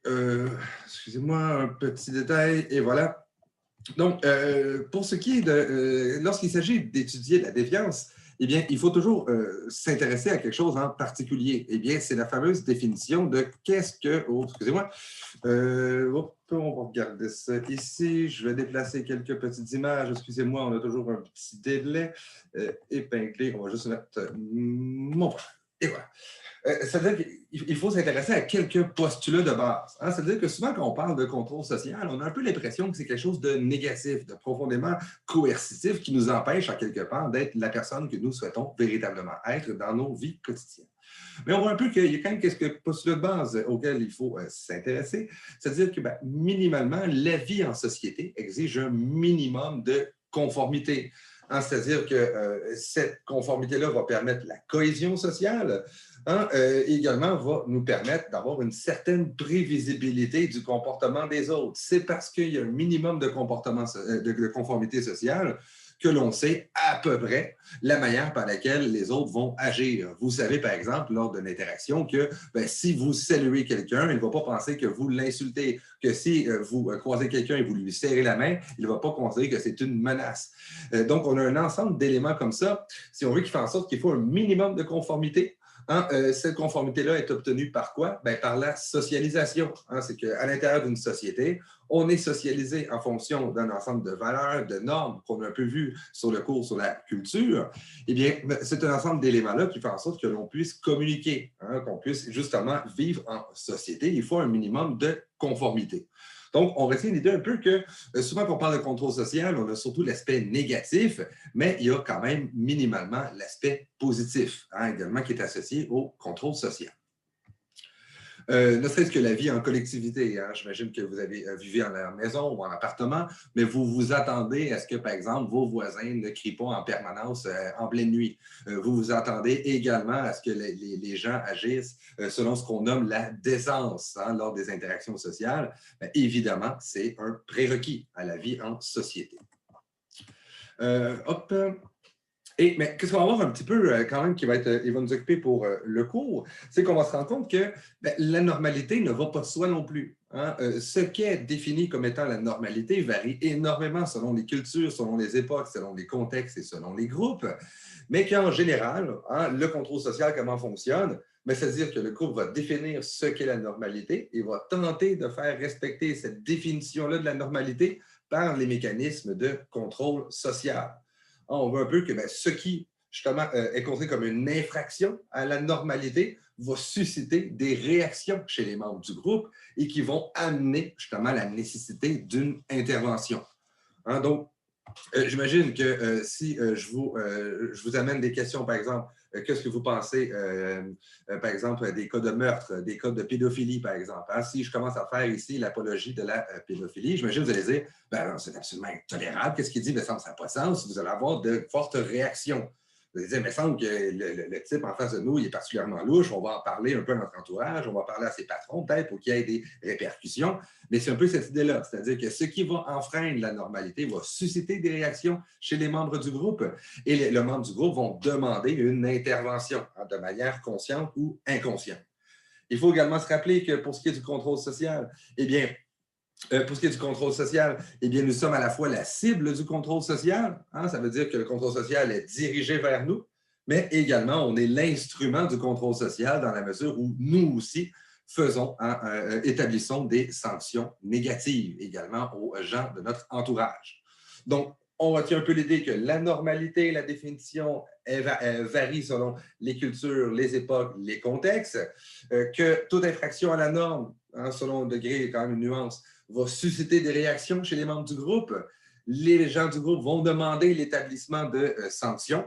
excusez-moi, un petit détail, et voilà. Donc, pour ce qui est de, lorsqu'il s'agit d'étudier la défiance, eh bien, il faut toujours s'intéresser à quelque chose en particulier. Eh bien, c'est la fameuse définition de qu'est-ce que, oh, excusez-moi, on va regarder ça ici. Je vais déplacer quelques petites images. Excusez-moi, on a toujours un petit délai épinglé. On va juste mettre mon point. Et voilà. C'est-à-dire qu'il faut s'intéresser à quelques postulats de base. Hein? C'est-à-dire que souvent, quand on parle de contrôle social, on a un peu l'impression que c'est quelque chose de négatif, de profondément coercitif, qui nous empêche, en quelque part, d'être la personne que nous souhaitons véritablement être dans nos vies quotidiennes. Mais on voit un peu qu'il y a quand même quelques postulats de base auxquels il faut s'intéresser. C'est-à-dire que, ben, minimalement, la vie en société exige un minimum de conformité. Hein, c'est-à-dire que cette conformité-là va permettre la cohésion sociale, hein, également va nous permettre d'avoir une certaine prévisibilité du comportement des autres. C'est parce qu'il y a un minimum de, de conformité sociale que l'on sait à peu près la manière par laquelle les autres vont agir. Vous savez, par exemple, lors d'une interaction, que ben, si vous saluez quelqu'un, il ne va pas penser que vous l'insultez, que si vous croisez quelqu'un et vous lui serrez la main, il ne va pas considérer que c'est une menace. Donc, on a un ensemble d'éléments comme ça, si on veut, qui fait en sorte qu'il faut un minimum de conformité. Hein, cette conformité-là est obtenue par quoi? Ben, par la socialisation. Hein, c'est qu'à l'intérieur d'une société, on est socialisé en fonction d'un ensemble de valeurs, de normes qu'on a un peu vu sur le cours sur la culture. Eh bien, c'est un ensemble d'éléments-là qui fait en sorte que l'on puisse communiquer, hein, qu'on puisse justement vivre en société. Il faut un minimum de conformité. Donc, on retient l'idée un peu que souvent quand on parle de contrôle social, on a surtout l'aspect négatif, mais il y a quand même minimalement l'aspect positif, hein, également, qui est associé au contrôle social. Ne serait-ce que la vie en collectivité. Hein. J'imagine que vous avez vivez en maison ou en appartement, mais vous vous attendez à ce que, par exemple, vos voisins ne crient pas en permanence en pleine nuit. Vous vous attendez également à ce que les gens agissent selon ce qu'on nomme la décence hein, lors des interactions sociales. Bien, évidemment, c'est un prérequis à la vie en société. Hop. Mais qu'est-ce qu'on va voir un petit peu quand même qui va il va nous occuper pour le cours, c'est qu'on va se rendre compte que ben, la normalité ne va pas de soi non plus. Hein. Ce qui est défini comme étant la normalité varie énormément selon les cultures, selon les époques, selon les contextes et selon les groupes, mais qu'en général, hein, le contrôle social, comment fonctionne? C'est-à-dire que le groupe va définir ce qu'est la normalité et va tenter de faire respecter cette définition-là de la normalité par les mécanismes de contrôle social. On voit un peu que ben, ce qui, justement, est considéré comme une infraction à la normalité va susciter des réactions chez les membres du groupe et qui vont amener, justement, la nécessité d'une intervention. Hein, donc, j'imagine que si je vous amène des questions, par exemple, qu'est-ce que vous pensez, par exemple, des cas de meurtre, des cas de pédophilie, par exemple. Hein? Si je commence à faire ici l'apologie de la pédophilie, j'imagine que vous allez dire, ben c'est absolument intolérable, qu'est-ce qu'il dit, mais ça n'a pas de sens, vous allez avoir de fortes réactions. Vous allez dire, mais il me semble que le type en face de nous, il est particulièrement louche, on va en parler un peu à notre entourage, on va parler à ses patrons, peut-être, pour qu'il y ait des répercussions. Mais c'est un peu cette idée-là, c'est-à-dire que ce qui va enfreindre la normalité va susciter des réactions chez les membres du groupe et les membres du groupe vont demander une intervention hein, de manière consciente ou inconsciente. Il faut également se rappeler que pour ce qui est du contrôle social, eh bien, pour ce qui est du contrôle social, eh bien, nous sommes à la fois la cible du contrôle social, hein, ça veut dire que le contrôle social est dirigé vers nous, mais également, on est l'instrument du contrôle social dans la mesure où nous aussi faisons, hein, établissons des sanctions négatives également aux gens de notre entourage. Donc, on retient un peu l'idée que la normalité, la définition, elle varie selon les cultures, les époques, les contextes, que toute infraction à la norme, hein, selon le degré, il y a quand même une nuance, va susciter des réactions chez les membres du groupe. Les gens du groupe vont demander l'établissement de sanctions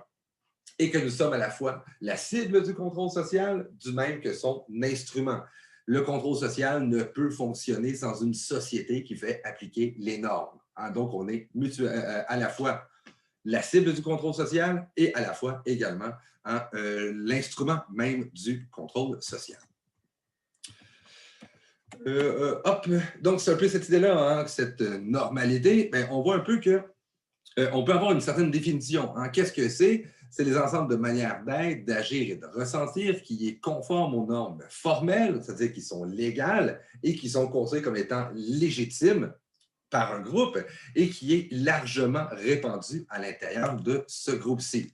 et que nous sommes à la fois la cible du contrôle social, du même que son instrument. Le contrôle social ne peut fonctionner sans une société qui fait appliquer les normes. Hein, donc, on est à la fois la cible du contrôle social et à la fois également hein, l'instrument même du contrôle social. Hop, donc c'est un peu cette idée-là, hein, cette normalité. Ben, on voit un peu que on peut avoir une certaine définition. Hein. Qu'est-ce que c'est? c'est les ensembles de manières d'être, d'agir et de ressentir qui est conforme aux normes formelles, c'est-à-dire qui sont légales et qui sont considérées comme étant légitimes par un groupe et qui est largement répandu à l'intérieur de ce groupe-ci.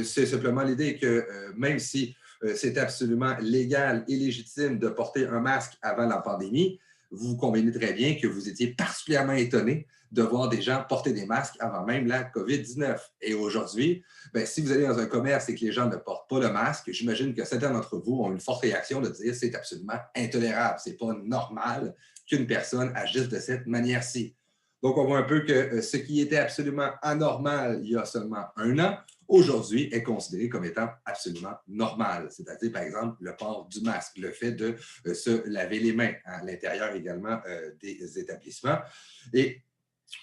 C'est simplement l'idée que même si c'était absolument légal et légitime de porter un masque avant la pandémie, vous convenez très bien que vous étiez particulièrement étonné de voir des gens porter des masques avant même la COVID-19. Et aujourd'hui, ben, si vous allez dans un commerce et que les gens ne portent pas le masque, j'imagine que certains d'entre vous ont une forte réaction de dire c'est absolument intolérable, c'est pas normal qu'une personne agisse de cette manière-ci. Donc, on voit un peu que ce qui était absolument anormal il y a seulement un an, aujourd'hui est considéré comme étant absolument normal. C'est-à-dire, par exemple, le port du masque, le fait de se laver les mains à l'intérieur également des établissements. Et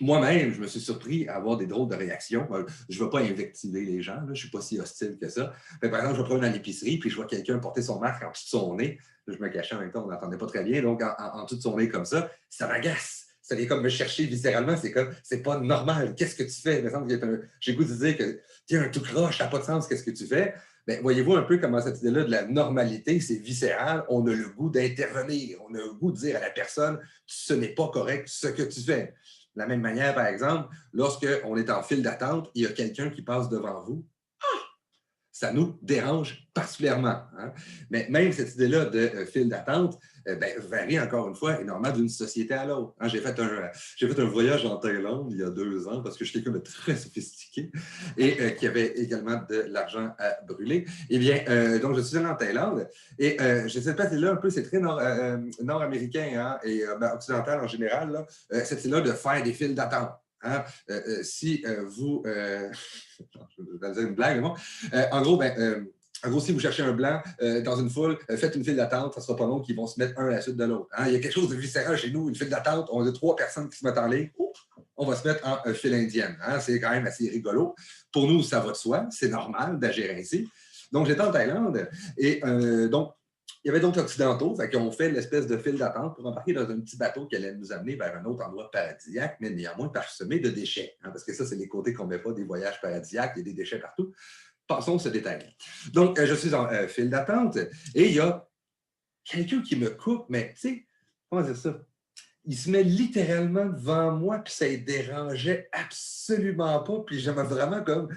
moi-même, je me suis surpris à avoir des drôles de réactions. Je ne veux pas invectiver les gens, là, je ne suis pas si hostile que ça. Mais par exemple, je vais prendre dans l'épicerie, puis je vois quelqu'un porter son masque en dessous de son nez. Là, je me cachais en même temps, on n'entendait pas très bien. Donc, en dessous de son nez comme ça m'agace. Ça vient comme me chercher viscéralement. C'est comme, c'est pas normal. Qu'est-ce que tu fais? J'ai le goût de dire que tu es un tout croche, ça n'a pas de sens, qu'est-ce que tu fais? Bien, voyez-vous un peu comment cette idée-là de la normalité, c'est viscéral. On a le goût d'intervenir. On a le goût de dire à la personne, ce n'est pas correct ce que tu fais. De la même manière, par exemple, lorsqu'on est en file d'attente, il y a quelqu'un qui passe devant vous, ça nous dérange particulièrement. Hein? Mais même cette idée-là de file d'attente ben, varie encore une fois énormément d'une société à l'autre. Hein? J'ai fait un voyage en Thaïlande il y a 2 ans parce que je suis quelqu'un de très sophistiqué et qui avait également de l'argent à brûler. Eh bien, donc je suis allé en Thaïlande et j'ai cette partie-là un peu, c'est très nord-américain hein? Et ben, occidental en général, là, cette idée-là de faire des files d'attente. Hein? Si vous... je vais dire une blague, bon. En gros, si vous cherchez un blanc dans une foule, faites une file d'attente, ça ne sera pas long qu'ils vont se mettre un à la suite de l'autre. Hein? Il y a quelque chose de viscéral chez nous, une file d'attente, on a 3 personnes qui se mettent en ligne, on va se mettre en file indienne. Hein? C'est quand même assez rigolo. Pour nous, ça va de soi, c'est normal d'agir ainsi. Donc, j'étais en Thaïlande et donc, il y avait d'autres occidentaux, qui ont fait l'espèce de file d'attente pour embarquer dans un petit bateau qui allait nous amener vers un autre endroit paradisiaque, mais néanmoins parsemé de déchets. Hein, parce que ça, c'est les côtés qu'on ne met pas des voyages paradisiaques, il y a des déchets partout. Passons ce détail. Donc, je suis en file d'attente et il y a quelqu'un qui me coupe, mais tu sais, comment dire ça? Il se met littéralement devant moi, puis ça ne dérangeait absolument pas, puis j'aimais vraiment comme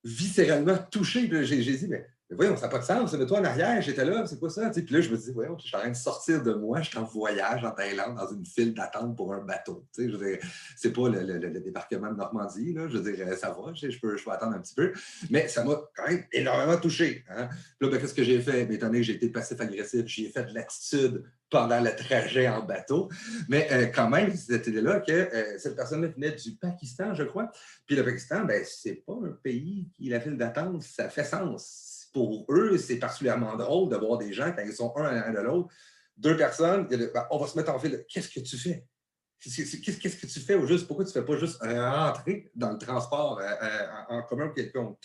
viscéralement touché. Puis j'ai dit, mais voyons, ça n'a pas de sens. Mais toi en arrière, j'étais là, c'est quoi ça? Puis là, je me dis, voyons, je suis en train de sortir de moi, je suis en voyage en Thaïlande dans une file d'attente pour un bateau. Je veux dire, c'est pas le débarquement de Normandie, là. Je veux dire, ça va, je peux attendre un petit peu. Mais ça m'a quand même énormément touché. Hein? Là, qu'est-ce que j'ai fait? Étant donné que j'ai été passif-agressif, j'ai fait de l'attitude pendant le trajet en bateau. Mais quand même, cette idée-là que cette personne-là venait du Pakistan, je crois. Puis le Pakistan, ben, c'est pas un pays qui, la file d'attente, ça fait sens. Pour eux, c'est particulièrement drôle de voir des gens, quand ils sont un à de l'autre, 2 personnes, ben, on va se mettre en file. Qu'est-ce que tu fais? Qu'est-ce que tu fais au juste? Pourquoi tu ne fais pas juste rentrer dans le transport en commun quelconque?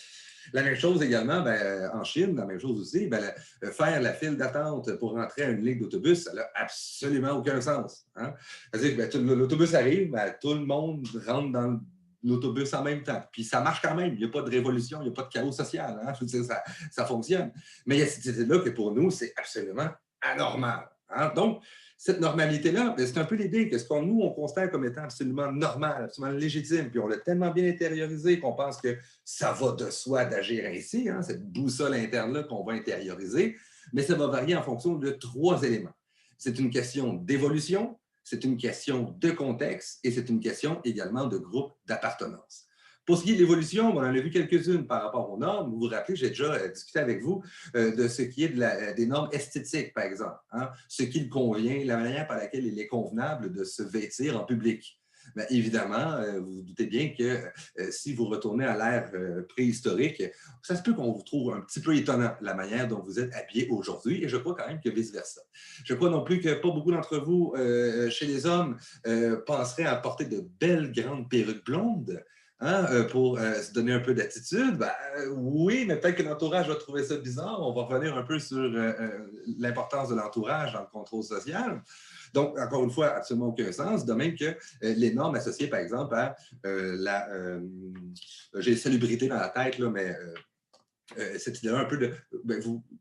La même chose également ben, en Chine, la même chose aussi, ben, faire la file d'attente pour rentrer à une ligne d'autobus, ça n'a absolument aucun sens. Hein? C'est-à-dire que ben, l'autobus arrive, ben, tout le monde rentre dans l'autobus en même temps. Puis ça marche quand même. Il n'y a pas de révolution, il n'y a pas de chaos social. Hein? Je veux dire, ça fonctionne. Mais il y a cette idée-là que pour nous, c'est absolument anormal. Hein? Donc, cette normalité-là, c'est un peu l'idée que ce qu'on nous, on considère comme étant absolument normal, absolument légitime, puis on l'a tellement bien intériorisé qu'on pense que ça va de soi d'agir ainsi, hein, cette boussole interne-là qu'on va intérioriser, mais ça va varier en fonction de 3 éléments. C'est une question d'évolution, c'est une question de contexte et c'est une question également de groupe d'appartenance. Pour ce qui est de l'évolution, on en a vu quelques-unes par rapport aux normes. Vous vous rappelez, j'ai déjà discuté avec vous de ce qui est des normes esthétiques, par exemple. Hein? Ce qu'il convient, la manière par laquelle il est convenable de se vêtir en public. Bien, évidemment, vous vous doutez bien que si vous retournez à l'ère préhistorique, ça se peut qu'on vous trouve un petit peu étonnant la manière dont vous êtes habillé aujourd'hui, et je crois quand même que vice-versa. Je crois non plus que pas beaucoup d'entre vous, chez les hommes, penseraient à porter de belles grandes perruques blondes, pour se donner un peu d'attitude. Ben, oui, mais peut-être que l'entourage va trouver ça bizarre. On va revenir un peu sur l'importance de l'entourage dans le contrôle social. Donc, encore une fois, absolument aucun sens. De même que les normes associées, par exemple, à j'ai salubrité dans la tête, là, mais cette idée-là un peu de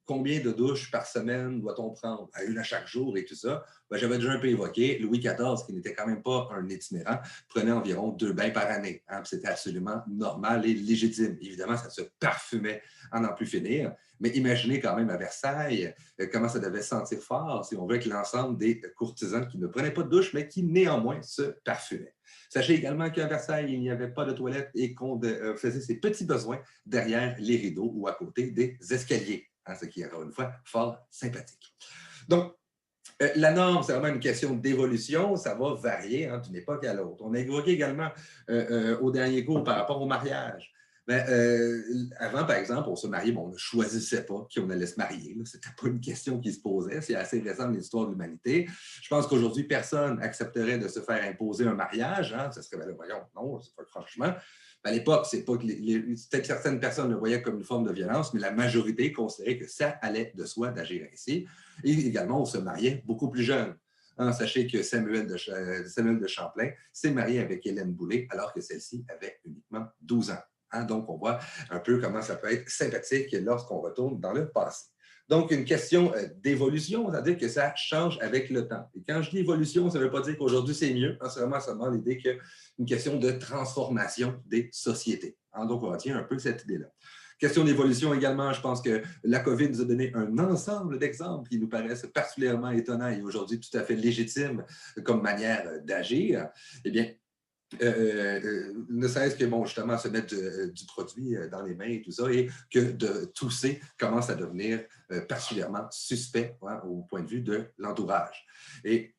combien de douches par semaine doit-on prendre? À une à chaque jour et tout ça. Ben, j'avais déjà un peu évoqué, Louis XIV, qui n'était quand même pas un itinérant, prenait environ 2 bains par année. Hein, c'était absolument normal et légitime. Évidemment, ça se parfumait à n'en plus finir. Mais imaginez quand même à Versailles comment ça devait sentir fort si on veut que l'ensemble des courtisans qui ne prenaient pas de douche, mais qui néanmoins se parfumaient. Sachez également qu'à Versailles, il n'y avait pas de toilette et qu'on faisait ses petits besoins derrière les rideaux ou à côté des escaliers, hein, ce qui est encore une fois fort sympathique. Donc, la norme, c'est vraiment une question d'évolution, ça va varier hein, d'une époque à l'autre. On a évoqué également au dernier cours par rapport au mariage. Ben, avant, par exemple, on se mariait, bon, on ne choisissait pas qui on allait se marier. Ce n'était pas une question qui se posait. C'est assez récent dans l'histoire de l'humanité. Je pense qu'aujourd'hui, personne accepterait de se faire imposer un mariage. Hein. Ça serait, ben, voyons, non, c'est pas franchement. À l'époque, c'est pas que peut-être que certaines personnes le voyaient comme une forme de violence, mais la majorité considérait que ça allait de soi d'agir ainsi. Et également, on se mariait beaucoup plus jeune. Hein, sachez que Samuel de Champlain s'est marié avec Hélène Boulay alors que celle-ci avait uniquement 12 ans. Hein, donc, on voit un peu comment ça peut être sympathique lorsqu'on retourne dans le passé. Donc, une question d'évolution, c'est-à-dire que ça change avec le temps. Et quand je dis évolution, ça ne veut pas dire qu'aujourd'hui c'est mieux, hein, c'est vraiment seulement l'idée qu'une question de transformation des sociétés. Hein, donc, on retient un peu cette idée-là. Question d'évolution également, je pense que la COVID nous a donné un ensemble d'exemples qui nous paraissent particulièrement étonnants et aujourd'hui tout à fait légitimes comme manière d'agir. Eh bien, ne serait-ce que, bon, justement, se mettre du produit dans les mains et tout ça, et que de tousser commence à devenir particulièrement suspect hein, au point de vue de l'entourage. Et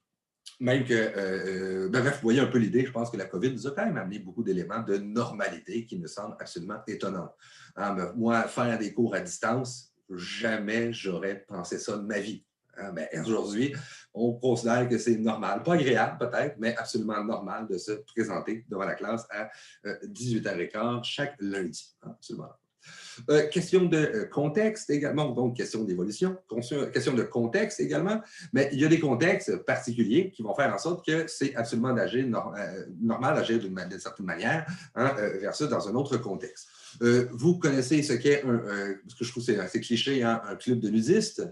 même que, bref, vous voyez un peu l'idée, je pense que la COVID nous a quand même amené beaucoup d'éléments de normalité qui me semblent absolument étonnants. Hein, moi, faire des cours à distance, jamais j'aurais pensé ça de ma vie. Hein, mais aujourd'hui, on considère que c'est normal, pas agréable peut-être, mais absolument normal de se présenter devant la classe à 18h15 chaque lundi. Hein, absolument. Question de contexte également, donc question d'évolution, question de contexte également, mais il y a des contextes particuliers qui vont faire en sorte que c'est absolument normal d'agir d'une certaine manière hein, versus dans un autre contexte. Vous connaissez ce qu'est, parce que je trouve que c'est assez cliché, hein, un club de nudistes.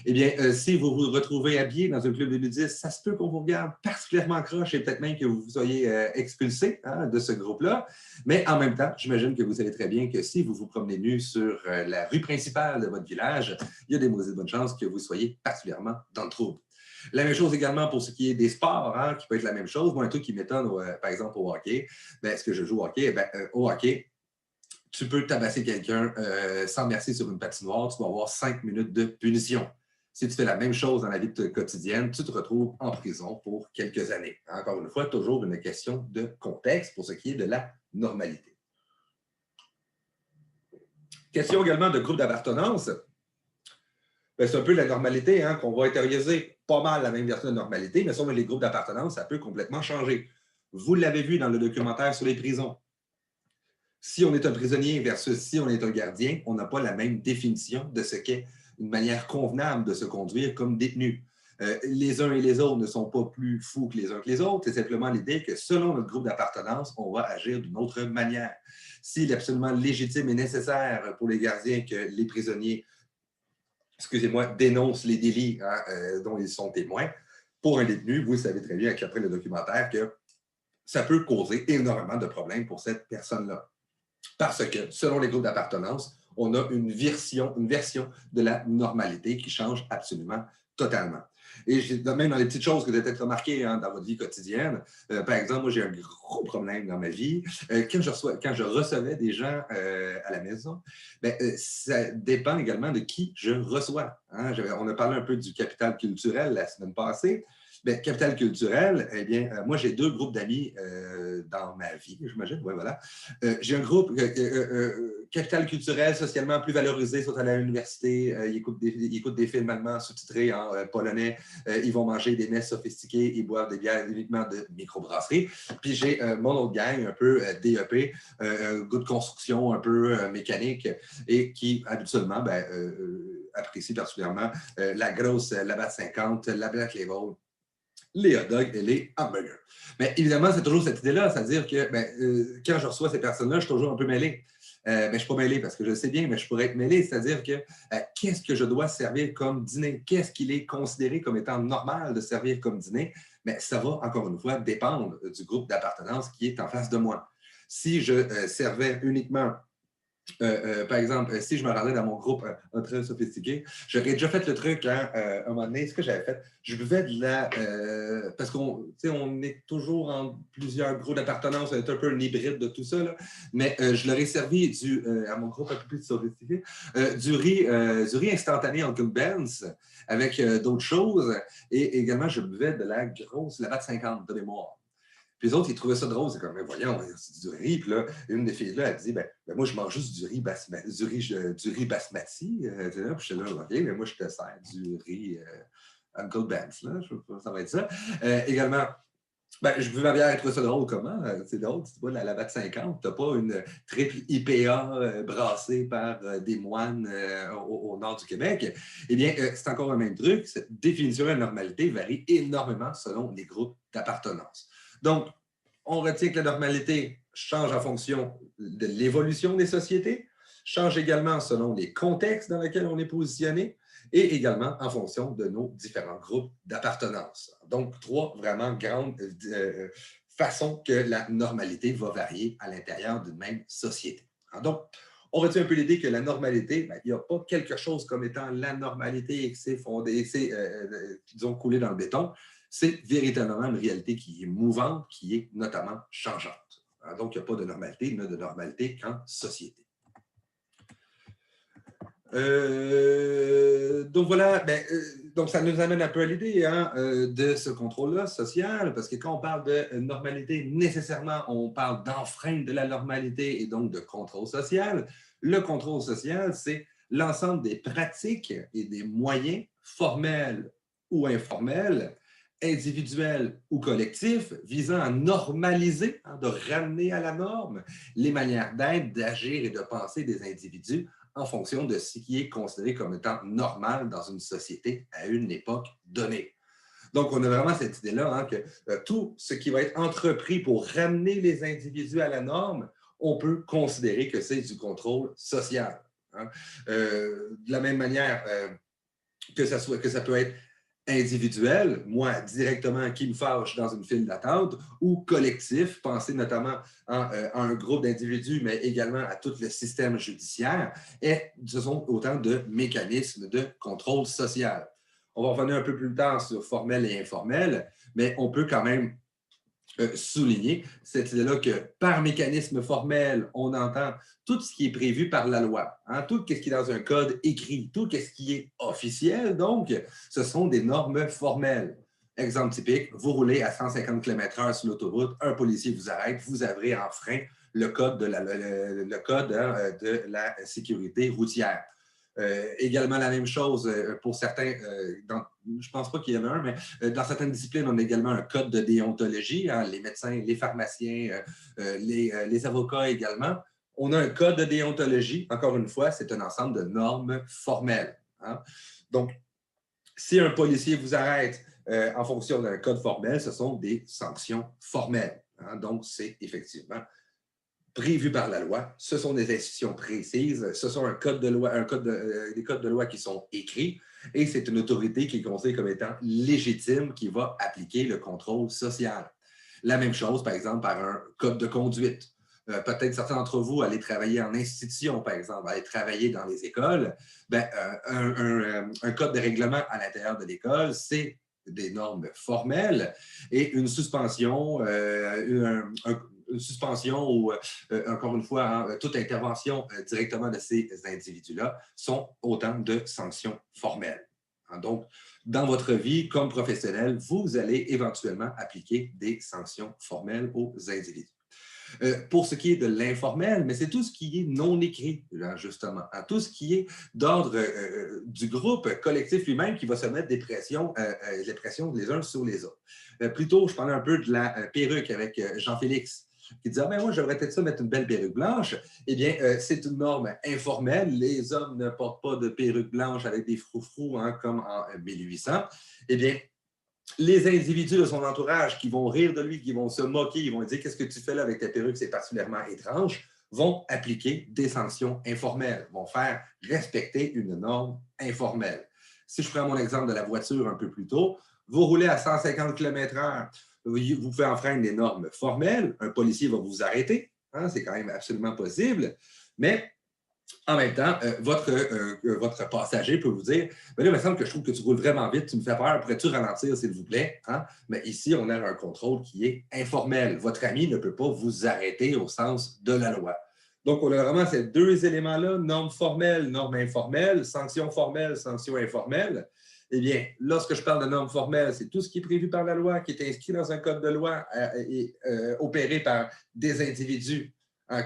Eh bien, si vous vous retrouvez habillé dans un club de nudistes, ça se peut qu'on vous regarde particulièrement croche et peut-être même que vous soyez expulsé hein, de ce groupe-là. Mais en même temps, j'imagine que vous savez très bien que si vous vous promenez nu sur la rue principale de votre village, il y a des bonnes chances que vous soyez particulièrement dans le trouble. La même chose également pour ce qui est des sports, hein, qui peut être la même chose. Moi, un truc qui m'étonne, par exemple, au hockey, ben, est-ce que je joue au hockey? Au hockey, tu peux tabasser quelqu'un sans merci sur une patinoire, tu vas avoir 5 minutes de punition. Si tu fais la même chose dans la vie quotidienne, tu te retrouves en prison pour quelques années. Encore une fois, toujours une question de contexte pour ce qui est de la normalité. Question également de groupe d'appartenance. Ben, c'est un peu la normalité hein, qu'on va intérioriser pas mal la même version de normalité, mais sur les groupes d'appartenance, ça peut complètement changer. Vous l'avez vu dans le documentaire sur les prisons. Si on est un prisonnier versus si on est un gardien, on n'a pas la même définition de ce qu'est une manière convenable de se conduire comme détenu. Les uns et les autres ne sont pas plus fous que les autres. C'est simplement l'idée que selon notre groupe d'appartenance, on va agir d'une autre manière. S'il est absolument légitime et nécessaire pour les gardiens que les prisonniers, excusez-moi, dénoncent les délits hein, dont ils sont témoins, pour un détenu, vous savez très bien, après le documentaire, que ça peut causer énormément de problèmes pour cette personne-là. Parce que, selon les groupes d'appartenance, on a une version de la normalité qui change absolument totalement. Et même dans les petites choses que vous avez peut-être remarquées hein, dans votre vie quotidienne, par exemple, moi j'ai un gros problème dans ma vie. Quand je recevais des gens à la maison, ben, ça dépend également de qui je reçois. Hein. On a parlé un peu du capital culturel la semaine passée. Bien, capital culturel, eh bien, moi, j'ai deux groupes d'amis dans ma vie, j'imagine. Oui, voilà. J'ai un groupe capital culturel, socialement plus valorisé, sont allés à l'université, ils écoutent des films allemands sous-titrés en polonais, ils vont manger des mets sophistiqués, ils boivent des bières uniquement de microbrasserie. Puis j'ai mon autre gang, un peu DEP, un goût de construction un peu mécanique, et qui habituellement apprécie particulièrement la grosse Labatt 50, la Black Label, les hot dogs et les hamburgers. Mais évidemment, c'est toujours cette idée-là, c'est-à-dire que quand je reçois ces personnes-là, je suis toujours un peu mêlé. Je ne suis pas mêlé parce que je sais bien, mais je pourrais être mêlé, c'est-à-dire que qu'est-ce que je dois servir comme dîner? Qu'est-ce qu'il est considéré comme étant normal de servir comme dîner? Mais ça va, encore une fois, dépendre du groupe d'appartenance qui est en face de moi. Si je servais uniquement par exemple, si je me rendais dans mon groupe très sophistiqué, j'aurais déjà fait le truc, hein, un moment donné, ce que j'avais fait, je buvais de la... parce qu'on est toujours en plusieurs groupes d'appartenance, c'est un peu un hybride de tout ça, là, mais je leur ai servi à mon groupe un peu plus sophistiqué, du riz instantané en Uncle Ben's avec d'autres choses, et également, je buvais de la grosse Labatt 50 de mémoire. Puis les autres, ils trouvaient ça drôle. C'est comme, mais voyons, c'est du riz. Puis là, une des filles-là, elle dit, moi, je mange juste du riz, du riz basmati. Puis j'étais là, OK, mais moi, je te sers du riz Uncle Ben's. Là, ça va être ça. Également, je veux ma bière et trouver ça drôle. Comment? C'est drôle, tu vois, la Labatt 50, tu n'as pas une triple IPA brassée par des moines au nord du Québec. Eh bien, c'est encore le même truc. Cette définition de la normalité varie énormément selon les groupes d'appartenance. Donc, on retient que la normalité change en fonction de l'évolution des sociétés, change également selon les contextes dans lesquels on est positionné et également en fonction de nos différents groupes d'appartenance. Donc, trois vraiment grandes façons que la normalité va varier à l'intérieur d'une même société. Donc, on retient un peu l'idée que la normalité, il n'y a pas quelque chose comme étant la normalité et que c'est fondé, c'est, disons, coulé dans le béton. C'est véritablement une réalité qui est mouvante, qui est notamment changeante. Donc, il n'y a pas de normalité, il n'y a de normalité qu'en société. Donc voilà, donc ça nous amène un peu à l'idée de ce contrôle-là social, parce que quand on parle de normalité, nécessairement, on parle d'enfreinte de la normalité et donc de contrôle social. Le contrôle social, c'est l'ensemble des pratiques et des moyens formels ou informels, individuels ou collectifs, visant à normaliser, de ramener à la norme les manières d'être, d'agir et de penser des individus en fonction de ce qui est considéré comme étant normal dans une société à une époque donnée. Donc, on a vraiment cette idée-là que tout ce qui va être entrepris pour ramener les individus à la norme, on peut considérer que c'est du contrôle social. De la même manière que ça peut être individuel, moi directement qui me fâche dans une file d'attente, ou collectif, penser notamment à un groupe d'individus, mais également à tout le système judiciaire, et ce sont autant de mécanismes de contrôle social. On va revenir un peu plus tard sur formel et informel, mais on peut quand même souligner cette idée-là que par mécanisme formel, on entend tout ce qui est prévu par la loi, tout ce qui est dans un code écrit, tout ce qui est officiel. Donc, ce sont des normes formelles. Exemple typique, vous roulez à 150 km/h sur l'autoroute, un policier vous arrête, vous avez enfreint le code de de la sécurité routière. Également la même chose pour certains, je ne pense pas qu'il y en a un, mais dans certaines disciplines, on a également un code de déontologie, les médecins, les pharmaciens, les avocats également. On a un code de déontologie, encore une fois, c'est un ensemble de normes formelles. Donc, si un policier vous arrête en fonction d'un code formel, ce sont des sanctions formelles. Donc, c'est effectivement prévus par la loi. Ce sont des institutions précises. Ce sont des codes de loi qui sont écrits et c'est une autorité qui est considérée comme étant légitime qui va appliquer le contrôle social. La même chose, par exemple, par un code de conduite. Peut-être certains d'entre vous allez travailler en institution, par exemple, aller travailler dans les écoles. Un code de règlement à l'intérieur de l'école, c'est des normes formelles et une suspension, une suspension ou, encore une fois, toute intervention directement de ces individus-là sont autant de sanctions formelles. Donc, dans votre vie comme professionnel, vous allez éventuellement appliquer des sanctions formelles aux individus. Pour ce qui est de l'informel, mais c'est tout ce qui est non écrit, là, justement. Tout ce qui est d'ordre du groupe collectif lui-même qui va se mettre des pressions les uns sur les autres. Plus tôt, je parlais un peu de la perruque avec Jean-Félix qui disait, ah, ben moi, j'aurais peut-être ça mettre une belle perruque blanche. Eh bien, c'est une norme informelle. Les hommes ne portent pas de perruque blanche avec des froufrous hein, comme en 1800. Eh bien, les individus de son entourage qui vont rire de lui, qui vont se moquer, ils vont dire qu'est-ce que tu fais là avec ta perruque, c'est particulièrement étrange, vont appliquer des sanctions informelles, vont faire respecter une norme informelle. Si je prends mon exemple de la voiture un peu plus tôt, vous roulez à 150 km/h, vous pouvez enfreindre des normes formelles, un policier va vous arrêter, hein, c'est quand même absolument possible, mais en même temps, votre passager peut vous dire ben là, il me semble que je trouve que tu roules vraiment vite, tu me fais peur, pourrais-tu ralentir, s'il vous plaît? Hein? Mais ici, on a un contrôle qui est informel. Votre ami ne peut pas vous arrêter au sens de la loi. Donc, on a vraiment ces deux éléments-là, normes formelles, normes informelles, sanctions formelles, sanctions informelles. Eh bien, lorsque je parle de normes formelles, c'est tout ce qui est prévu par la loi, qui est inscrit dans un code de loi et opéré par des individus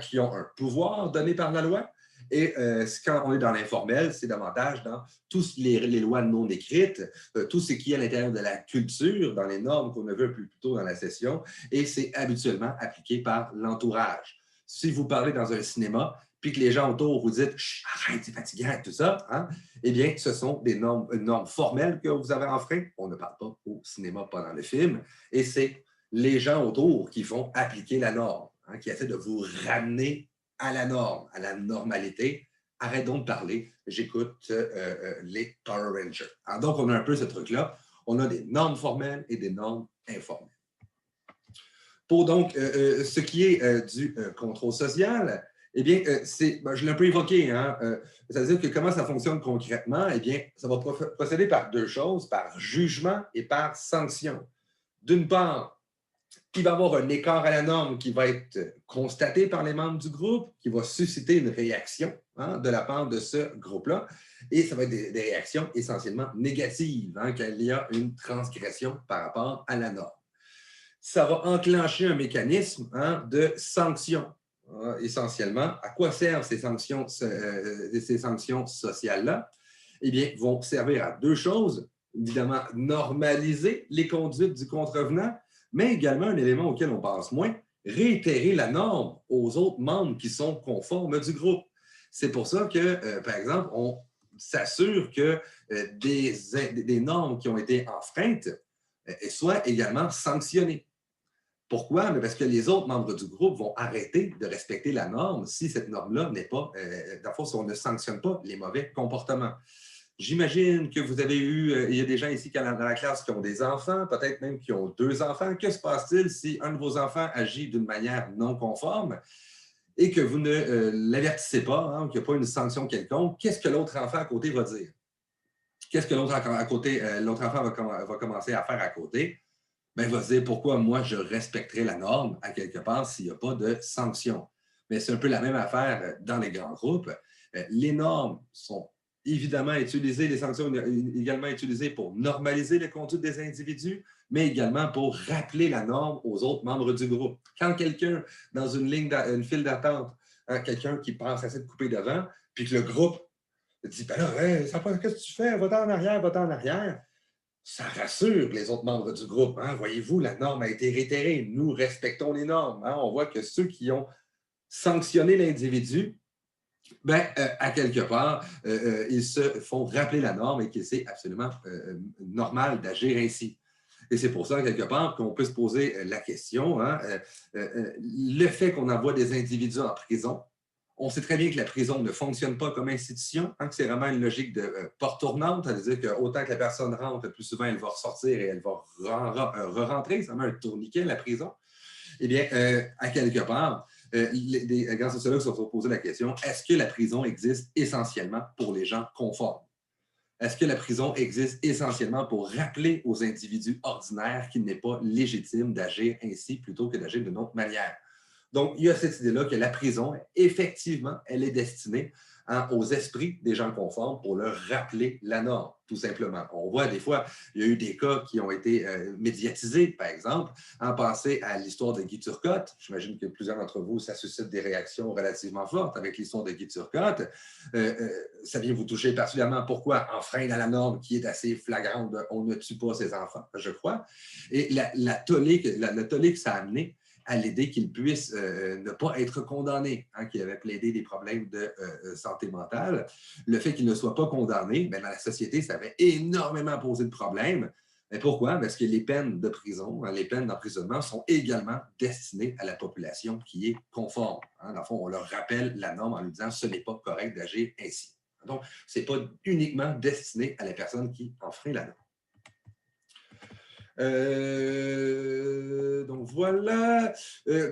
qui ont un pouvoir donné par la loi. Et quand on est dans l'informel, c'est davantage dans toutes les lois non écrites, tout ce qui est à l'intérieur de la culture, dans les normes qu'on a vues plus tôt dans la session, et c'est habituellement appliqué par l'entourage. Si vous parlez dans un cinéma, puis que les gens autour vous disent « arrête, c'est fatigant », tout ça, hein? Eh bien, ce sont des normes formelles que vous avez enfreintes. On ne parle pas au cinéma pendant le film, et c'est les gens autour qui vont appliquer la norme, hein, qui essaient de vous ramener à la norme, à la normalité. Arrête donc de parler, j'écoute les Power Rangers. Alors donc, on a un peu ce truc-là. On a des normes formelles et des normes informelles. Pour donc ce qui est du contrôle social, eh bien, je l'ai un peu évoqué, hein, c'est-à-dire que comment ça fonctionne concrètement? Eh bien, ça va procéder par deux choses, par jugement et par sanction. D'une part, il va y avoir un écart à la norme qui va être constaté par les membres du groupe, qui va susciter une réaction hein, de la part de ce groupe-là. Et ça va être des réactions essentiellement négatives, hein, qu'il y a une transgression par rapport à la norme. Ça va enclencher un mécanisme hein, de sanction. Essentiellement, à quoi servent ces sanctions sociales-là? Eh bien, vont servir à deux choses. Évidemment, normaliser les conduites du contrevenant, mais également un élément auquel on pense moins, réitérer la norme aux autres membres qui sont conformes du groupe. C'est pour ça que, par exemple, on s'assure que des normes qui ont été enfreintes soient également sanctionnées. Pourquoi? Parce que les autres membres du groupe vont arrêter de respecter la norme si cette norme-là n'est pas, dans le fond, si on ne sanctionne pas les mauvais comportements. J'imagine que vous avez il y a des gens ici dans la classe qui ont des enfants, peut-être même qui ont deux enfants. Que se passe-t-il si un de vos enfants agit d'une manière non conforme et que vous ne l'avertissez pas, hein, qu'il n'y a pas une sanction quelconque? Qu'est-ce que l'autre enfant à côté va dire? Qu'est-ce que l'autre enfant va commencer à faire à côté? Bien, il va se dire pourquoi moi je respecterai la norme à quelque part s'il n'y a pas de sanction. Mais c'est un peu la même affaire dans les grands groupes. Les normes sont évidemment utilisées, les sanctions également utilisées pour normaliser les conduites des individus, mais également pour rappeler la norme aux autres membres du groupe. Quand quelqu'un, dans une file d'attente, hein, quelqu'un qui pense à essayer de couper devant, puis que le groupe dit ben là, hey, qu'est-ce que tu fais? Va-t'en en arrière, va-t'en en arrière. Ça rassure les autres membres du groupe. Hein? Voyez-vous, la norme a été réitérée. Nous respectons les normes. Hein? On voit que ceux qui ont sanctionné l'individu, ben, à quelque part, ils se font rappeler la norme et que c'est absolument normal d'agir ainsi. Et c'est pour ça, quelque part, qu'on peut se poser la question, hein, le fait qu'on envoie des individus en prison, on sait très bien que la prison ne fonctionne pas comme institution, hein, que c'est vraiment une logique de porte tournante, c'est-à-dire qu'autant que la personne rentre, plus souvent elle va ressortir et elle va re-rentrer, c'est vraiment un tourniquet, la prison. Eh bien, à quelque part, les grands sociologues se sont posé la question, est-ce que la prison existe essentiellement pour les gens conformes? Est-ce que la prison existe essentiellement pour rappeler aux individus ordinaires qu'il n'est pas légitime d'agir ainsi plutôt que d'agir d'une autre manière? Donc, il y a cette idée-là que la prison, effectivement, elle est destinée hein, aux esprits des gens conformes pour leur rappeler la norme, tout simplement. On voit des fois, il y a eu des cas qui ont été médiatisés, par exemple, en passé à l'histoire de Guy Turcotte. J'imagine que plusieurs d'entre vous, ça suscite des réactions relativement fortes avec l'histoire de Guy Turcotte. Ça vient vous toucher particulièrement. Pourquoi? Enfreindre à la norme qui est assez flagrante de on ne tue pas ses enfants, je crois. Et la tollée que ça a amené à l'idée qu'il puisse ne pas être condamné, hein, qui avait plaidé des problèmes de santé mentale. Le fait qu'il ne soit pas condamné, bien, dans la société, ça avait énormément posé de problèmes. Mais pourquoi? Parce que les peines de prison, hein, les peines d'emprisonnement sont également destinées à la population qui est conforme. Hein. Dans le fond, on leur rappelle la norme en lui disant ce n'est pas correct d'agir ainsi. Donc, ce n'est pas uniquement destiné à la personne qui enfreint la norme. Donc voilà.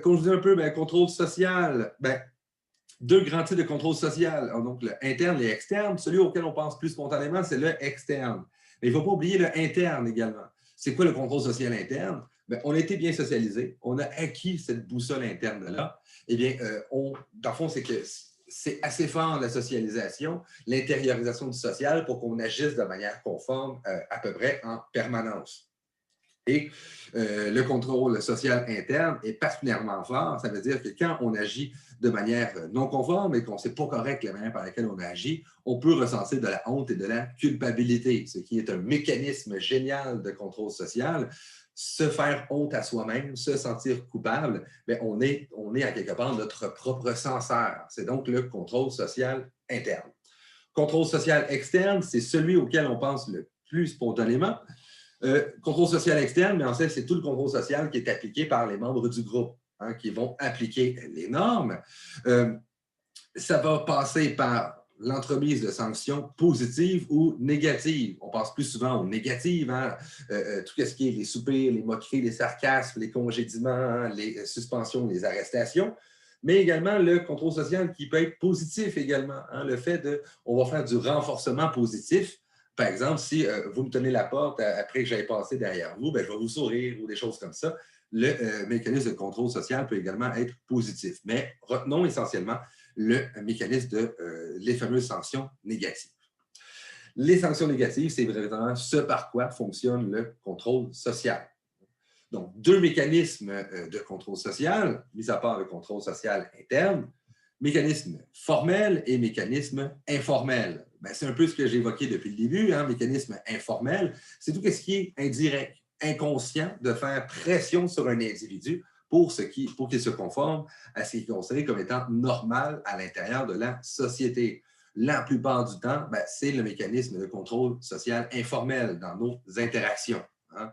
Comme je dis un peu, ben, contrôle social. Ben, deux grands types de contrôle social. Donc, le interne et externe. Celui auquel on pense plus spontanément, c'est le externe. Mais il ne faut pas oublier le interne également. C'est quoi le contrôle social interne? Ben, on a été bien socialisé. On a acquis cette boussole interne-là. Eh bien, dans le fond, c'est que c'est assez fort la socialisation, l'intériorisation du social pour qu'on agisse de manière conforme à peu près en permanence. Et le contrôle social interne est particulièrement fort. Ça veut dire que quand on agit de manière non conforme et qu'on ne sait pas correct la manière par laquelle on a agi, on peut ressentir de la honte et de la culpabilité, ce qui est un mécanisme génial de contrôle social. Se faire honte à soi-même, se sentir coupable, bien, on est à quelque part notre propre censeur. C'est donc le contrôle social interne. Contrôle social externe, c'est celui auquel on pense le plus spontanément. Contrôle social externe, mais en fait, c'est tout le contrôle social qui est appliqué par les membres du groupe, hein, qui vont appliquer les normes. Ça va passer par l'entremise de sanctions positives ou négatives. On pense plus souvent aux négatives, hein? Tout ce qui est les soupirs, les moqueries, les sarcasmes, les congédiements, hein, les suspensions, les arrestations, mais également le contrôle social qui peut être positif également. Hein? Le fait de, on va faire du renforcement positif. Par exemple, si vous me tenez la porte après que j'aille passer derrière vous, bien, je vais vous sourire ou des choses comme ça. Le mécanisme de contrôle social peut également être positif. Mais retenons essentiellement le mécanisme de les fameuses sanctions négatives. Les sanctions négatives, c'est vraiment ce par quoi fonctionne le contrôle social. Donc, deux mécanismes de contrôle social, mis à part le contrôle social interne, mécanisme formel et mécanisme informel. Ben, c'est un peu ce que j'ai évoqué depuis le début, hein, mécanisme informel, c'est tout ce qui est indirect, inconscient, de faire pression sur un individu pour qu'il se conforme à ce qui est considéré comme étant normal à l'intérieur de la société. La plupart du temps, ben, c'est le mécanisme de contrôle social informel dans nos interactions. Hein?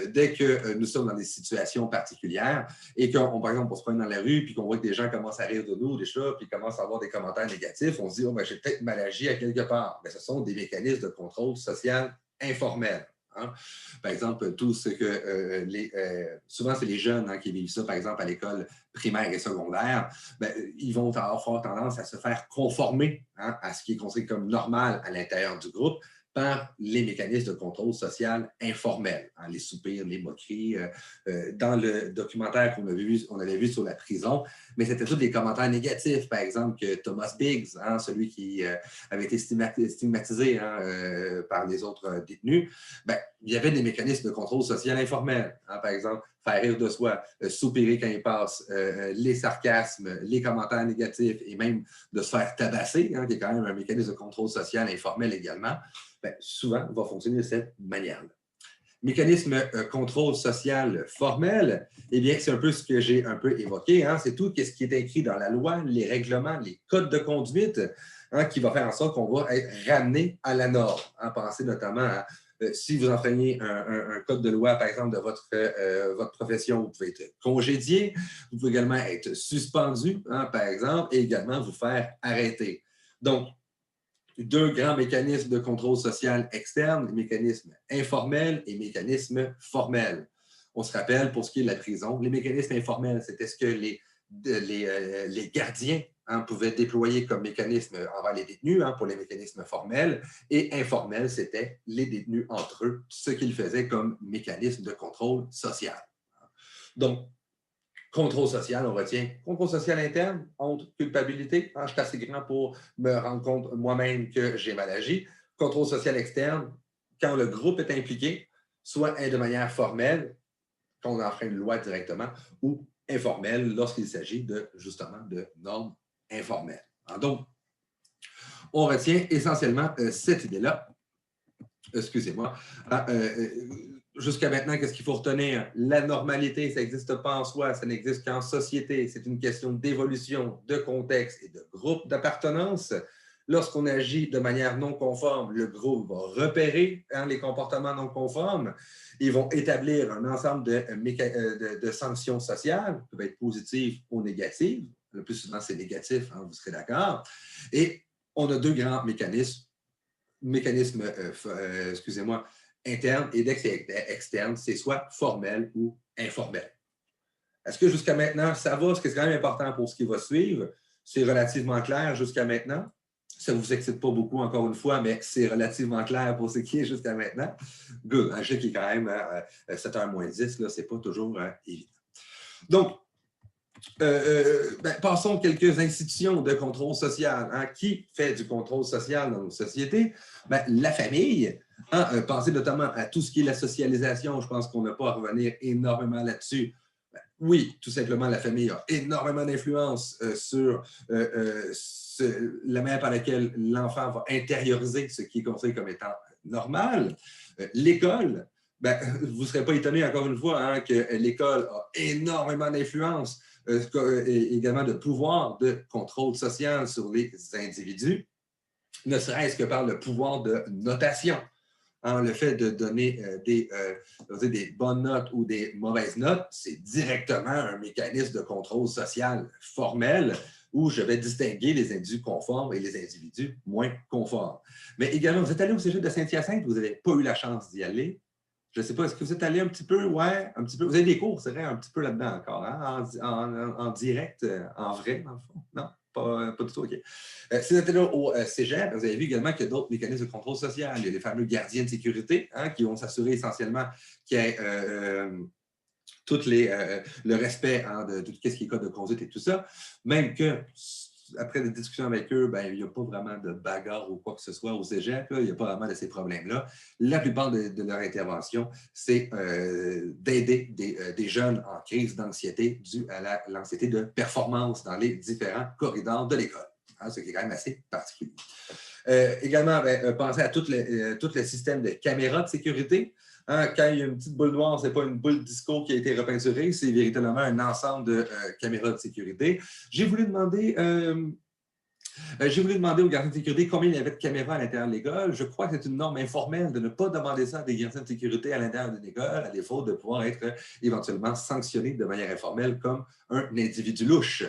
Dès que nous sommes dans des situations particulières et qu'on, par exemple, on se promène dans la rue puis qu'on voit que des gens commencent à rire de nous, des chats, puis commencent à avoir des commentaires négatifs, on se dit, oh, ben, j'ai peut-être mal agi à quelque part. Mais ce sont des mécanismes de contrôle social informel. Hein? Par exemple, tout ce que souvent, c'est les jeunes, hein, qui vivent ça, par exemple, à l'école primaire et secondaire, ben, ils vont avoir fort tendance à se faire conformer, hein, à ce qui est considéré comme normal à l'intérieur du groupe par les mécanismes de contrôle social informel, hein, les soupirs, les moqueries. Dans le documentaire qu'on avait vu sur la prison, mais c'était tous des commentaires négatifs, par exemple, que Thomas Biggs, hein, celui qui avait été stigmatisé, hein, par les autres détenus, ben, il y avait des mécanismes de contrôle social informel. Hein, par exemple, faire rire de soi, soupirer quand il passe, les sarcasmes, les commentaires négatifs et même de se faire tabasser, hein, qui est quand même un mécanisme de contrôle social informel également, ben, souvent va fonctionner de cette manière-là. Mécanisme contrôle social formel, eh bien, c'est un peu ce que j'ai un peu évoqué. Hein, c'est tout ce qui est écrit dans la loi, les règlements, les codes de conduite, hein, qui va faire en sorte qu'on va être ramené à la norme. Hein, pensez notamment à si vous enfreignez un code de loi, par exemple, de votre profession, vous pouvez être congédié, vous pouvez également être suspendu, hein, par exemple, et également vous faire arrêter. Donc, deux grands mécanismes de contrôle social externe, mécanismes informels et mécanismes formels. On se rappelle, pour ce qui est de la prison, les mécanismes informels, c'était ce que les gardiens, hein, pouvaient déployer comme mécanisme envers les détenus, hein, pour les mécanismes formels, et informels, c'était les détenus entre eux, ce qu'ils faisaient comme mécanisme de contrôle social. Donc, Contrôle social, on retient. Contrôle social interne, honte, culpabilité. Ah, je suis assez grand pour me rendre compte moi-même que j'ai mal agi. Contrôle social externe, quand le groupe est impliqué, soit de manière formelle, quand on enfreint une loi directement, ou informelle lorsqu'il s'agit de, justement, de normes informelles. Donc, on retient essentiellement cette idée-là. Excusez-moi. Ah, jusqu'à maintenant, qu'est-ce qu'il faut retenir? La normalité, ça n'existe pas en soi, ça n'existe qu'en société. C'est une question d'évolution, de contexte et de groupe d'appartenance. Lorsqu'on agit de manière non conforme, le groupe va repérer les comportements non conformes. Ils vont établir un ensemble de sanctions sociales, qui peuvent être positives ou négatives. Le plus souvent, c'est négatif, hein, vous serez d'accord. Et on a deux grands mécanismes, excusez-moi, internes et externes, c'est soit formel ou informel. Est-ce que jusqu'à maintenant, ça va? Ce qui est quand même important pour ce qui va suivre, c'est relativement clair jusqu'à maintenant. Ça ne vous excite pas beaucoup, encore une fois, mais c'est relativement clair pour ce qui est jusqu'à maintenant. Good. Je sais qu'il est quand même 7h moins 10, ce n'est pas toujours évident. Donc, passons quelques institutions de contrôle social. Hein. Qui fait du contrôle social dans nos sociétés? La famille. Hein, pensez notamment à tout ce qui est la socialisation. Je pense qu'on n'a pas à revenir énormément là-dessus. Oui, tout simplement, la famille a énormément d'influence sur la manière par laquelle l'enfant va intérioriser ce qui est considéré comme étant normal. L'école, vous ne serez pas étonné, encore une fois, hein, que l'école a énormément d'influence, également de pouvoir de contrôle social sur les individus, ne serait-ce que par le pouvoir de notation. Hein, le fait de donner des bonnes notes ou des mauvaises notes, c'est directement un mécanisme de contrôle social formel où je vais distinguer les individus conformes et les individus moins conformes. Mais également, vous êtes allé au cégep de Saint-Hyacinthe, vous n'avez pas eu la chance d'y aller. Je ne sais pas, est-ce que vous êtes allé un petit peu? Ouais, un petit peu. Vous avez des cours, c'est vrai, un petit peu là-dedans encore, hein? En direct, en vrai, dans le fond? Non? Pas du tout, OK. Si vous êtes là au cégep, vous avez vu également qu'il y a d'autres mécanismes de contrôle social. Il y a les fameux gardiens de sécurité hein, qui vont s'assurer essentiellement qu'il y ait le respect hein, de tout ce qui est code de conduite et tout ça. Même que après des discussions avec eux, il n'y a pas vraiment de bagarre ou quoi que ce soit au cégep. Là, il n'y a pas vraiment de ces problèmes-là. La plupart de leur intervention, c'est d'aider des jeunes en crise d'anxiété due à l'anxiété de performance dans les différents corridors de l'école. Hein, ce qui est quand même assez particulier. Également, pensez à tout le système de caméras de sécurité. Hein, quand il y a une petite boule noire, ce n'est pas une boule disco qui a été repeinturée, c'est véritablement un ensemble de caméras de sécurité. J'ai voulu demander aux gardiens de sécurité combien il y avait de caméras à l'intérieur de l'école. Je crois que c'est une norme informelle de ne pas demander ça à des gardiens de sécurité à l'intérieur d'une école, à défaut de pouvoir être éventuellement sanctionné de manière informelle comme un individu louche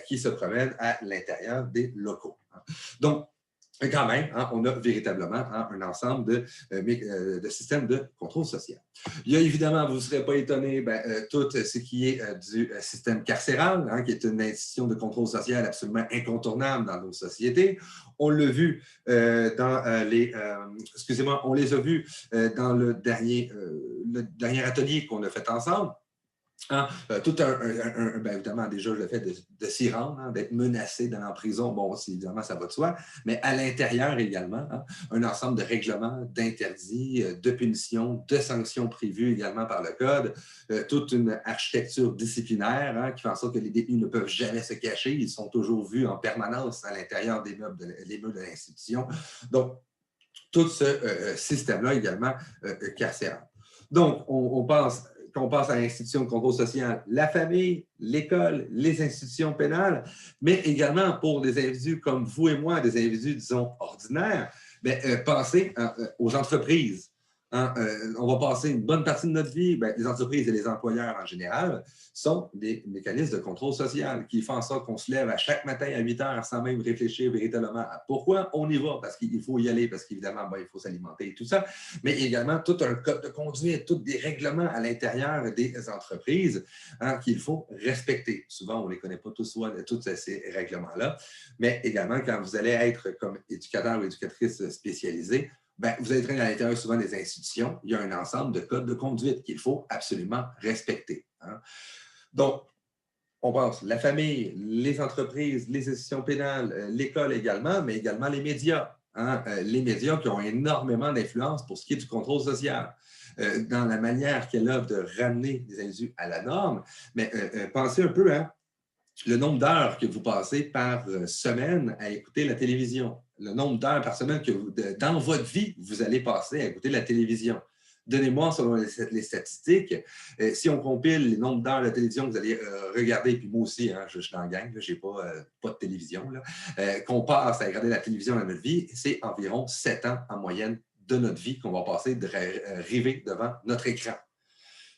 qui se promène à l'intérieur des locaux. Donc, quand même, hein, on a véritablement hein, un ensemble de systèmes de contrôle social. Il y a évidemment, vous ne serez pas étonné, tout ce qui est du système carcéral, hein, qui est une institution de contrôle social absolument incontournable dans nos sociétés. On l'a vu excusez-moi, on les a vus dans le dernier atelier qu'on a fait ensemble. Hein? Évidemment, déjà, le fait de s'y rendre, hein, d'être menacé d'aller en prison, bon, évidemment, ça va de soi, mais à l'intérieur également, hein, un ensemble de règlements, d'interdits, de punitions, de sanctions prévues également par le Code, toute une architecture disciplinaire hein, qui fait en sorte que les détenus ne peuvent jamais se cacher, ils sont toujours vus en permanence à l'intérieur des meubles de l'institution. Donc, tout ce système-là également carcéral. Donc, quand on pense à l'institution de contrôle social, la famille, l'école, les institutions pénales, mais également pour des individus comme vous et moi, des individus, disons, ordinaires, pensez aux entreprises. Hein, on va passer une bonne partie de notre vie, les entreprises et les employeurs en général sont des mécanismes de contrôle social qui font en sorte qu'on se lève à chaque matin à 8 heures sans même réfléchir véritablement à pourquoi on y va, parce qu'il faut y aller, parce qu'évidemment, il faut s'alimenter et tout ça, mais également tout un code de conduite, tous des règlements à l'intérieur des entreprises hein, qu'il faut respecter. Souvent, on ne les connaît pas tous ces règlements-là, mais également quand vous allez être comme éducateur ou éducatrice spécialisé, vous allez travailler à l'intérieur souvent des institutions. Il y a un ensemble de codes de conduite qu'il faut absolument respecter. Hein. Donc, On pense la famille, les entreprises, les institutions pénales, l'école également, mais également les médias. Hein? Les médias qui ont énormément d'influence pour ce qui est du contrôle social, dans la manière qu'elle a de ramener les individus à la norme. Mais pensez un peu à le nombre d'heures que vous passez par semaine à écouter la télévision, le nombre d'heures par semaine que dans votre vie, vous allez passer à écouter la télévision. Donnez-moi, selon les statistiques, si on compile les nombres d'heures de télévision que vous allez regarder, puis moi aussi, hein, je suis dans la gang, je n'ai pas de télévision, qu'on passe à regarder la télévision dans notre vie, c'est environ 7 ans en moyenne de notre vie qu'on va passer de rêver devant notre écran.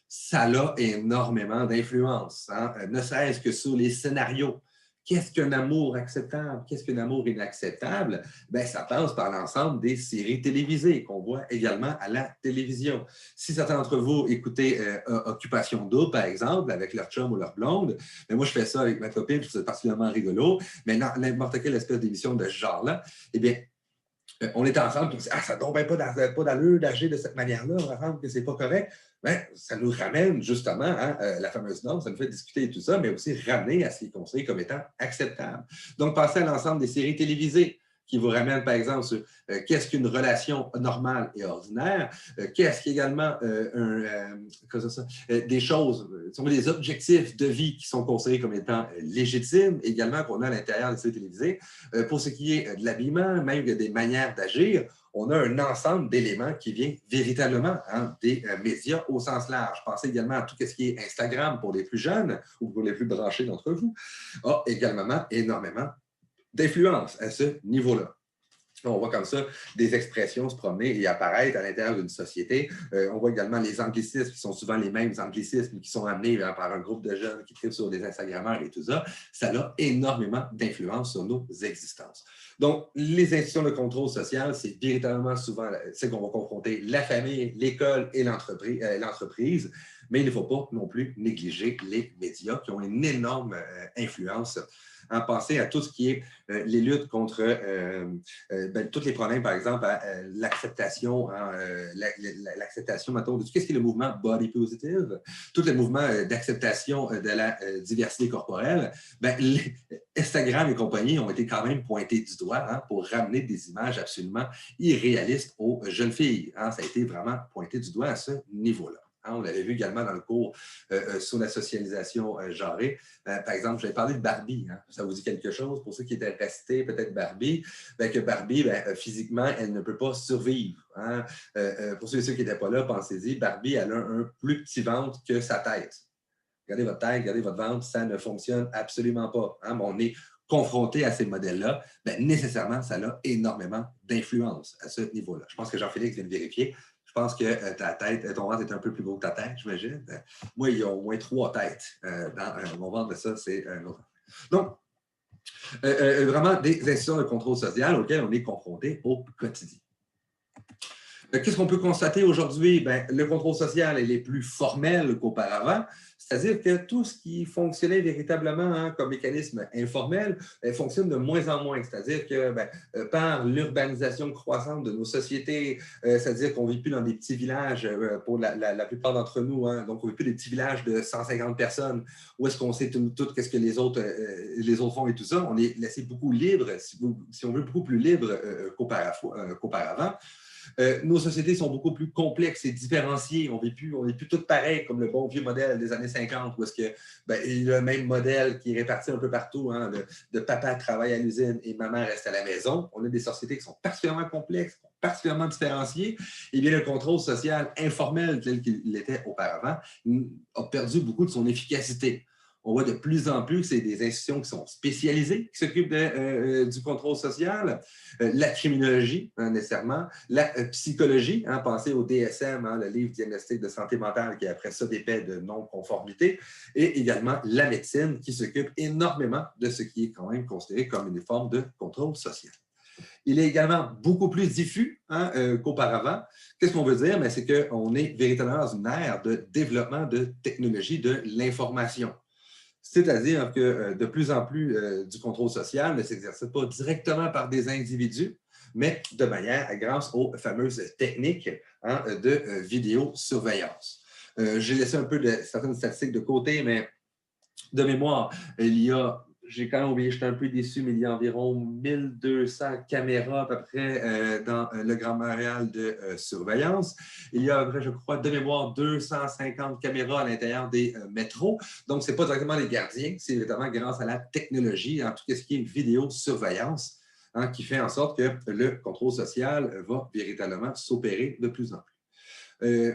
Ça a énormément d'influence, hein? Ne serait-ce que sur les scénarios. Qu'est-ce qu'un amour acceptable? Qu'est-ce qu'un amour inacceptable? Bien, ça passe par l'ensemble des séries télévisées qu'on voit également à la télévision. Si certains d'entre vous écoutez Occupation Double, par exemple, avec leur chum ou leur blonde, bien, moi, je fais ça avec ma copine, je trouve ça particulièrement rigolo, mais dans n'importe quelle espèce d'émission de ce genre-là, eh bien, on est ensemble, puis on se dit, ah, ça n'a pas d'allure d'agir de cette manière-là, on va rendre que ce n'est pas correct. Bien, ça nous ramène justement à la fameuse norme, ça nous fait discuter et tout ça, mais aussi ramener à ce qui est considéré comme étant acceptable. Donc, pensez à l'ensemble des séries télévisées qui vous ramènent, par exemple, sur qu'est-ce qu'une relation normale et ordinaire, qu'est-ce qu'également des choses, des objectifs de vie qui sont considérés comme étant légitimes, également qu'on a à l'intérieur des séries télévisées. Pour ce qui est de l'habillement, même des manières d'agir, on a un ensemble d'éléments qui vient véritablement des médias au sens large. Pensez également à tout ce qui est Instagram pour les plus jeunes ou pour les plus branchés d'entre vous, a également énormément d'influence à ce niveau-là. On voit comme ça des expressions se promener et apparaître à l'intérieur d'une société. On voit également les anglicismes qui sont souvent les mêmes anglicismes qui sont amenés par un groupe de jeunes qui trivent sur des Instagrammeurs et tout ça. Ça a énormément d'influence sur nos existences. Donc, les institutions de contrôle social, c'est véritablement souvent ce qu'on va confronter la famille, l'école et l'entreprise. Mais il ne faut pas non plus négliger les médias qui ont une énorme influence. Penser à tout ce qui est les luttes contre tous les problèmes, par exemple, l'acceptation, l'acceptation, mettons, de tout ce qui est le mouvement body positive, tout le mouvement d'acceptation de la diversité corporelle. Ben, Instagram et compagnie ont été quand même pointés du doigt pour ramener des images absolument irréalistes aux jeunes filles. Ça a été vraiment pointé du doigt à ce niveau-là. On l'avait vu également dans le cours sur la socialisation genrée. Par exemple, j'avais parlé de Barbie. Ça vous dit quelque chose? Pour ceux qui étaient restés, peut-être Barbie, que Barbie, physiquement, elle ne peut pas survivre. Pour ceux qui n'étaient pas là, pensez-y, Barbie, elle a un plus petit ventre que sa tête. Regardez votre tête, regardez votre ventre, ça ne fonctionne absolument pas. On est confronté à ces modèles-là, nécessairement, ça a énormément d'influence à ce niveau-là. Je pense que Jean-Félix vient de vérifier. Je pense que ta tête, ton ventre est un peu plus gros que ta tête, j'imagine. Moi, il y a au moins 3 têtes dans mon ventre, de ça, c'est un autre. Donc, vraiment des institutions de contrôle social auxquelles on est confronté au quotidien. Qu'est-ce qu'on peut constater aujourd'hui? Le contrôle social est plus formel qu'auparavant, c'est-à-dire que tout ce qui fonctionnait véritablement comme mécanisme informel fonctionne de moins en moins. C'est-à-dire que par l'urbanisation croissante de nos sociétés, c'est-à-dire qu'on ne vit plus dans des petits villages pour la plupart d'entre nous, donc on ne vit plus des petits villages de 150 personnes où est-ce qu'on sait tout qu'est-ce que les autres font et tout ça. On est laissé beaucoup libre, si on veut, beaucoup plus libre qu'auparavant. Nos sociétés sont beaucoup plus complexes et différenciées. On n'est plus toutes pareilles comme le bon vieux modèle des années 50 où est-ce que il y a le même modèle qui est réparti un peu partout, de papa travaille à l'usine et maman reste à la maison. On a des sociétés qui sont particulièrement complexes, particulièrement différenciées. Et bien, le contrôle social informel tel qu'il était auparavant a perdu beaucoup de son efficacité. On voit de plus en plus que c'est des institutions qui sont spécialisées, qui s'occupent du contrôle social, la criminologie, nécessairement, la psychologie, pensez au DSM, le livre diagnostic de santé mentale, qui après ça des faits de non-conformité, et également la médecine, qui s'occupe énormément de ce qui est quand même considéré comme une forme de contrôle social. Il est également beaucoup plus diffus qu'auparavant. Qu'est-ce qu'on veut dire? C'est qu'on est véritablement dans une ère de développement de technologie de l'information. C'est-à-dire que de plus en plus du contrôle social ne s'exerce pas directement par des individus, mais de manière grâce aux fameuses techniques de vidéosurveillance. J'ai laissé un peu certaines statistiques de côté, mais De mémoire, il y a, j'ai quand même oublié, j'étais un peu déçu, mais il y a environ 1200 caméras à peu près dans le Grand Montréal de surveillance. Il y a à peu près, je crois, de mémoire, 250 caméras à l'intérieur des métros. Donc, ce n'est pas directement les gardiens, c'est évidemment grâce à la technologie, en tout ce qui est vidéosurveillance, hein, qui fait en sorte que le contrôle social va véritablement s'opérer de plus en plus.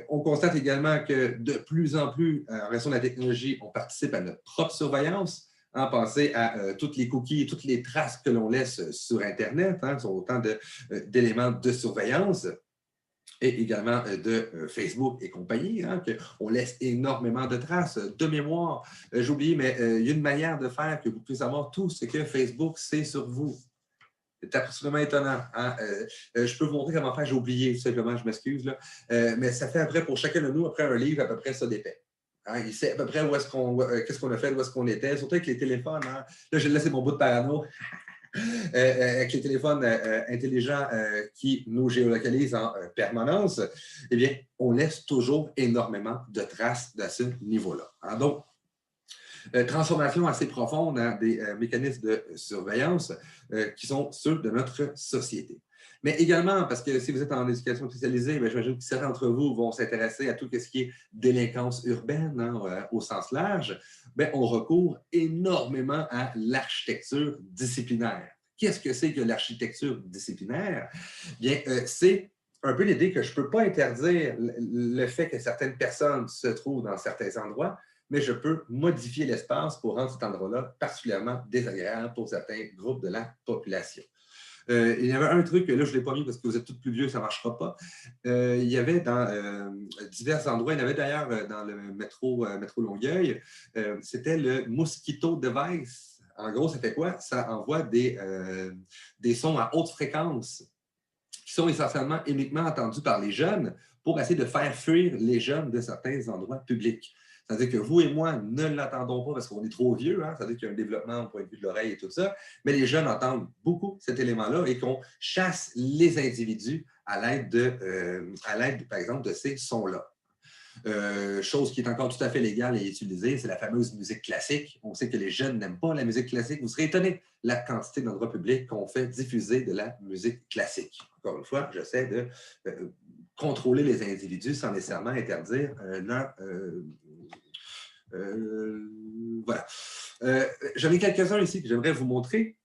On constate également que de plus en plus, en raison de la technologie, on participe à notre propre surveillance. Hein, pensez à toutes les cookies, toutes les traces que l'on laisse sur Internet, hein, sont autant d'éléments de surveillance et également de Facebook et compagnie, hein, qu'on laisse énormément de traces. De mémoire, j'ai oublié, mais il y a une manière de faire que vous puissiez savoir tout ce que Facebook sait sur vous. C'est absolument étonnant. Hein? Je peux vous montrer comment faire, j'ai oublié tout simplement, je m'excuse. Mais ça fait après pour chacun de nous, après un livre, à peu près ça d'épais. Hein? Il sait à peu près où est-ce qu'on, qu'est-ce qu'on a fait, où est-ce qu'on était, surtout avec les téléphones. Hein? Là, j'ai laissé mon bout de parano. Avec les téléphones intelligents qui nous géolocalisent en permanence, eh bien, on laisse toujours énormément de traces à ce niveau-là. Hein? Donc, transformation assez profonde hein, des mécanismes de surveillance qui sont ceux de notre société. Mais également, parce que si vous êtes en éducation spécialisée, j'imagine que certains d'entre vous vont s'intéresser à tout ce qui est délinquance urbaine hein, au sens large, on recourt énormément à l'architecture disciplinaire. Qu'est-ce que c'est que l'architecture disciplinaire? Bien, c'est un peu l'idée que je ne peux pas interdire le fait que certaines personnes se trouvent dans certains endroits, mais je peux modifier l'espace pour rendre cet endroit-là particulièrement désagréable pour certains groupes de la population. Il y avait un truc, là, je ne l'ai pas mis parce que vous êtes tous plus vieux, ça ne marchera pas. Il y avait dans divers endroits, il y en avait d'ailleurs dans le métro Longueuil, c'était le Mosquito Device. En gros, ça fait quoi? Ça envoie des sons à haute fréquence qui sont essentiellement uniquement entendus par les jeunes pour essayer de faire fuir les jeunes de certains endroits publics. C'est-à-dire que vous et moi ne l'entendons pas parce qu'on est trop vieux, hein? C'est-à-dire qu'il y a un développement au point de vue de l'oreille et tout ça, mais les jeunes entendent beaucoup cet élément-là et qu'on chasse les individus à l'aide, par exemple, de ces sons-là. Chose qui est encore tout à fait légale et utilisée, c'est la fameuse musique classique. On sait que les jeunes n'aiment pas la musique classique. Vous serez étonné la quantité d'endroits publics qu'on fait diffuser de la musique classique. Encore une fois, j'essaie de contrôler les individus sans nécessairement interdire leur... voilà. J'en ai quelques-uns ici que j'aimerais vous montrer.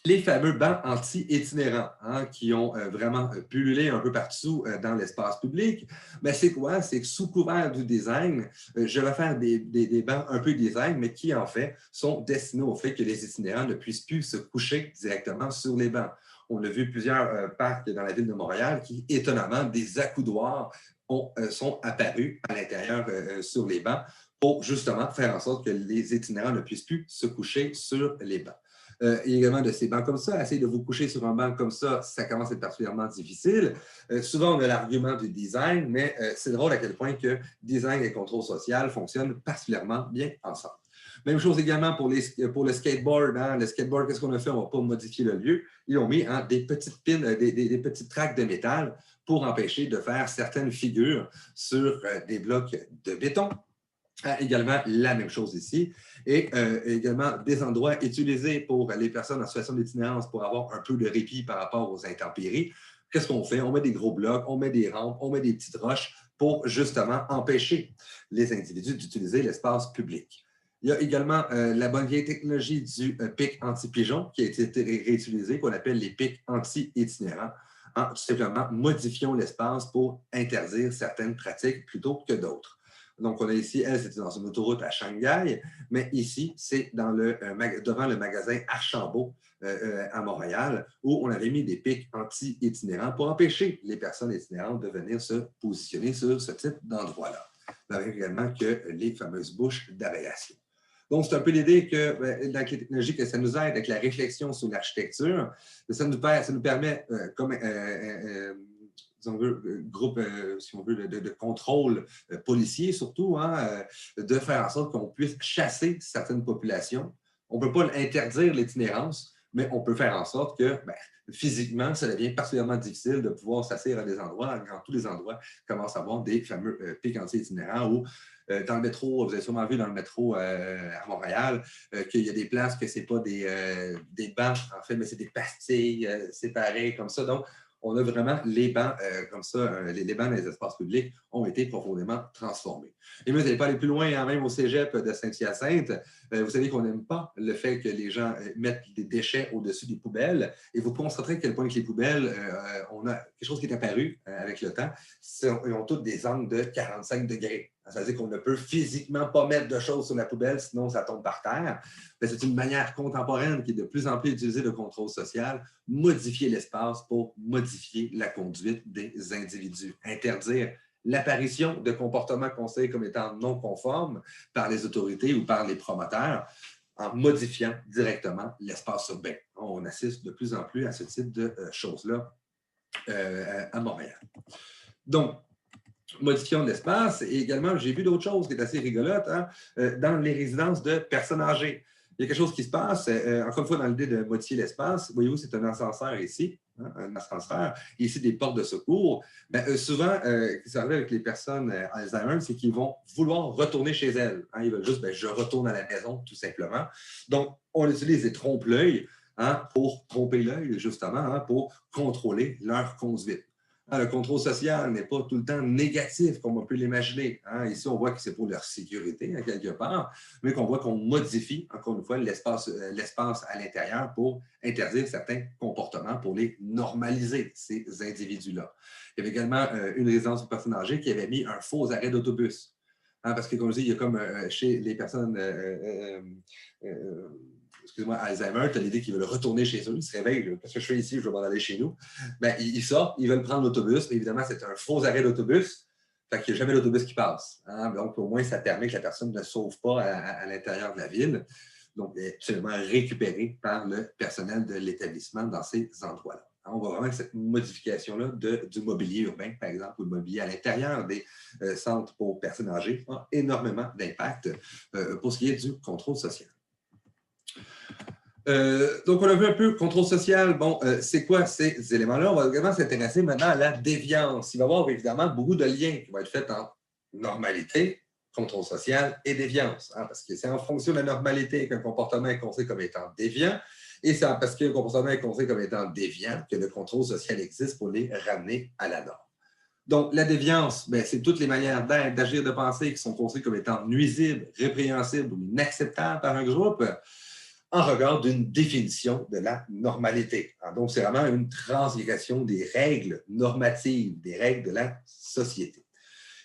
Les fameux bancs anti-itinérants hein, qui ont vraiment pullulé un peu partout dans l'espace public. Mais c'est quoi? C'est que sous couvert du design, je vais faire des bancs un peu design, mais qui en fait sont destinés au fait que les itinérants ne puissent plus se coucher directement sur les bancs. On a vu plusieurs parcs dans la ville de Montréal qui, étonnamment, des accoudoirs sont apparus à l'intérieur sur les bancs pour justement faire en sorte que les itinérants ne puissent plus se coucher sur les bancs. Il y a également de ces bancs comme ça. Essayez de vous coucher sur un banc comme ça commence à être particulièrement difficile. Souvent, on a l'argument du design, mais c'est drôle à quel point que design et contrôle social fonctionnent particulièrement bien ensemble. Même chose également pour le skateboard. Hein. Le skateboard, qu'est-ce qu'on a fait? On ne va pas modifier le lieu. Ils ont mis hein, des petites pins, des petites traques de métal pour empêcher de faire certaines figures sur des blocs de béton. Également, la même chose ici. Et également, des endroits utilisés pour les personnes en situation d'itinérance pour avoir un peu de répit par rapport aux intempéries. Qu'est-ce qu'on fait? On met des gros blocs, on met des rampes, on met des petites roches pour justement empêcher les individus d'utiliser l'espace public. Il y a également la bonne vieille technologie du pic anti-pigeon qui a été réutilisée, qu'on appelle les pics anti-itinérants. En tout simplement, modifions l'espace pour interdire certaines pratiques plutôt que d'autres. Donc, on a ici, elle, c'était dans une autoroute à Shanghai, mais ici, c'est devant le magasin Archambault à Montréal, où on avait mis des pics anti-itinérants pour empêcher les personnes itinérantes de venir se positionner sur ce type d'endroit-là. Avec également que les fameuses bouches d'aération. Donc, c'est un peu l'idée que, avec les technologies, que ça nous aide avec la réflexion sur l'architecture. Ça nous permet, comme si on veut, groupe, si on veut, de contrôle policier surtout, hein, de faire en sorte qu'on puisse chasser certaines populations. On ne peut pas interdire l'itinérance, mais on peut faire en sorte que physiquement, ça devient particulièrement difficile de pouvoir s'asseoir à des endroits quand tous les endroits commencent à avoir des fameux pics anti-itinérants où dans le métro, vous avez sûrement vu dans le métro à Montréal qu'il y a des places que ce n'est pas des bancs, en fait, mais c'est des pastilles séparées comme ça. Donc, on a vraiment les bancs comme ça, les bancs dans les espaces publics ont été profondément transformés. Et moi, vous n'allez pas aller plus loin, hein, même au cégep de Saint-Hyacinthe. Vous savez qu'on n'aime pas le fait que les gens mettent des déchets au-dessus des poubelles. Et vous constaterez à quel point que les poubelles, on a quelque chose qui est apparu avec le temps, ils ont toutes des angles de 45 degrés. Ça veut dire qu'on ne peut physiquement pas mettre de choses sur la poubelle, sinon ça tombe par terre. C'est une manière contemporaine qui est de plus en plus utilisée de contrôle social, modifier l'espace pour modifier la conduite des individus. Interdire l'apparition de comportements considérés comme étant non conformes par les autorités ou par les promoteurs en modifiant directement l'espace urbain. On assiste de plus en plus à ce type de choses-là à Montréal. Donc, modification de l'espace. Et également, j'ai vu d'autres choses qui est assez rigolotes hein, dans les résidences de personnes âgées. Il y a quelque chose qui se passe, encore une fois, dans l'idée de modifier l'espace. Voyez-vous, c'est un ascenseur ici, hein, un ascenseur. Ici, des portes de secours. Souvent, ce qui s'arrive avec les personnes Alzheimer, c'est qu'ils vont vouloir retourner chez elles. Hein. Ils veulent juste, je retourne à la maison, tout simplement. Donc, on utilise des trompe-l'œil hein, pour tromper l'œil, justement, hein, pour contrôler leur conduite. Le contrôle social n'est pas tout le temps négatif, comme on peut l'imaginer. Hein. Ici, on voit que c'est pour leur sécurité, hein, quelque part, mais qu'on voit qu'on modifie, encore une fois, l'espace à l'intérieur pour interdire certains comportements, pour les normaliser, ces individus-là. Il y avait également une résidence de personnes âgées qui avait mis un faux arrêt d'autobus. Hein, parce que, comme je dis, il y a comme chez les personnes... excusez-moi, Alzheimer, tu as l'idée qu'ils veulent retourner chez eux, ils se réveillent, qu'est-ce que je fais ici, je vais m'en aller chez nous. Ils sortent, ils veulent prendre l'autobus, mais évidemment, c'est un faux arrêt d'autobus, fait qu'il n'y a jamais d'autobus qui passe. Hein? Donc, au moins, ça permet que la personne ne sauve pas à l'intérieur de la ville. Donc, elle est absolument récupérée par le personnel de l'établissement dans ces endroits-là. On voit vraiment que cette modification-là du mobilier urbain, par exemple, ou le mobilier à l'intérieur des centres pour personnes âgées a énormément d'impact pour ce qui est du contrôle social. Donc, on a vu un peu le contrôle social. Bon, c'est quoi ces éléments-là? On va également s'intéresser maintenant à la déviance. Il va y avoir évidemment beaucoup de liens qui vont être faits entre normalité, contrôle social et déviance. Hein, parce que c'est en fonction de la normalité qu'un comportement est considéré comme étant déviant. Et c'est parce qu'un comportement est considéré comme étant déviant que le contrôle social existe pour les ramener à la norme. Donc, la déviance, c'est toutes les manières d'être, d'agir, de penser qui sont considérées comme étant nuisibles, répréhensibles ou inacceptables par un groupe en regard d'une définition de la normalité. Donc, c'est vraiment une transgression des règles normatives, des règles de la société.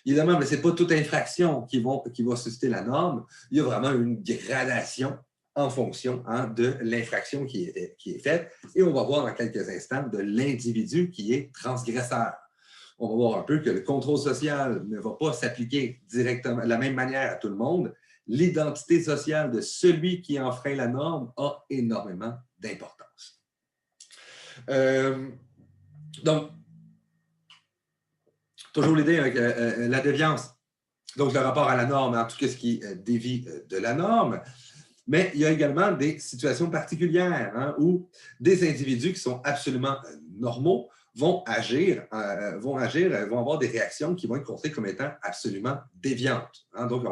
Évidemment, ce n'est pas toute infraction qui va susciter la norme. Il y a vraiment une gradation en fonction de l'infraction qui est faite. Et on va voir dans quelques instants de l'individu qui est transgresseur. On va voir un peu que le contrôle social ne va pas s'appliquer directement de la même manière à tout le monde. L'identité sociale de celui qui enfreint la norme a énormément d'importance. Donc, toujours l'idée avec la déviance. Donc, le rapport à la norme, en tout cas ce qui dévie de la norme. Mais il y a également des situations particulières hein, où des individus qui sont absolument normaux vont avoir des réactions qui vont être considérées comme étant absolument déviantes. Hein. Donc,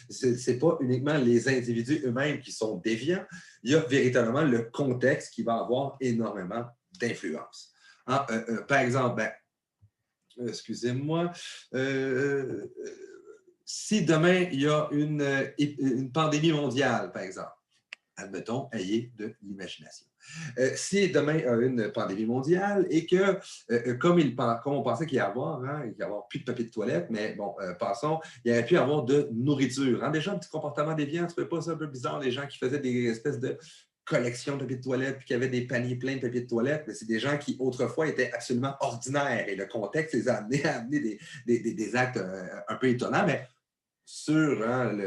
ce n'est pas uniquement les individus eux-mêmes qui sont déviants, il y a véritablement le contexte qui va avoir énormément d'influence. Hein, par exemple, excusez-moi, si demain il y a une pandémie mondiale, par exemple, admettons, ayez de l'imagination. Si demain il y a une pandémie mondiale et que, comme on pensait qu'il y allait y avoir plus de papier de toilette, mais bon, passons, il y aurait pu y avoir de nourriture. Hein? Déjà, un petit comportement déviant, tu ne trouvais pas ça un peu bizarre, les gens qui faisaient des espèces de collection de papier de toilette puis qui avaient des paniers pleins de papier de toilette, mais c'est des gens qui, autrefois, étaient absolument ordinaires et le contexte les a amenés des actes un peu étonnants, mais sur hein,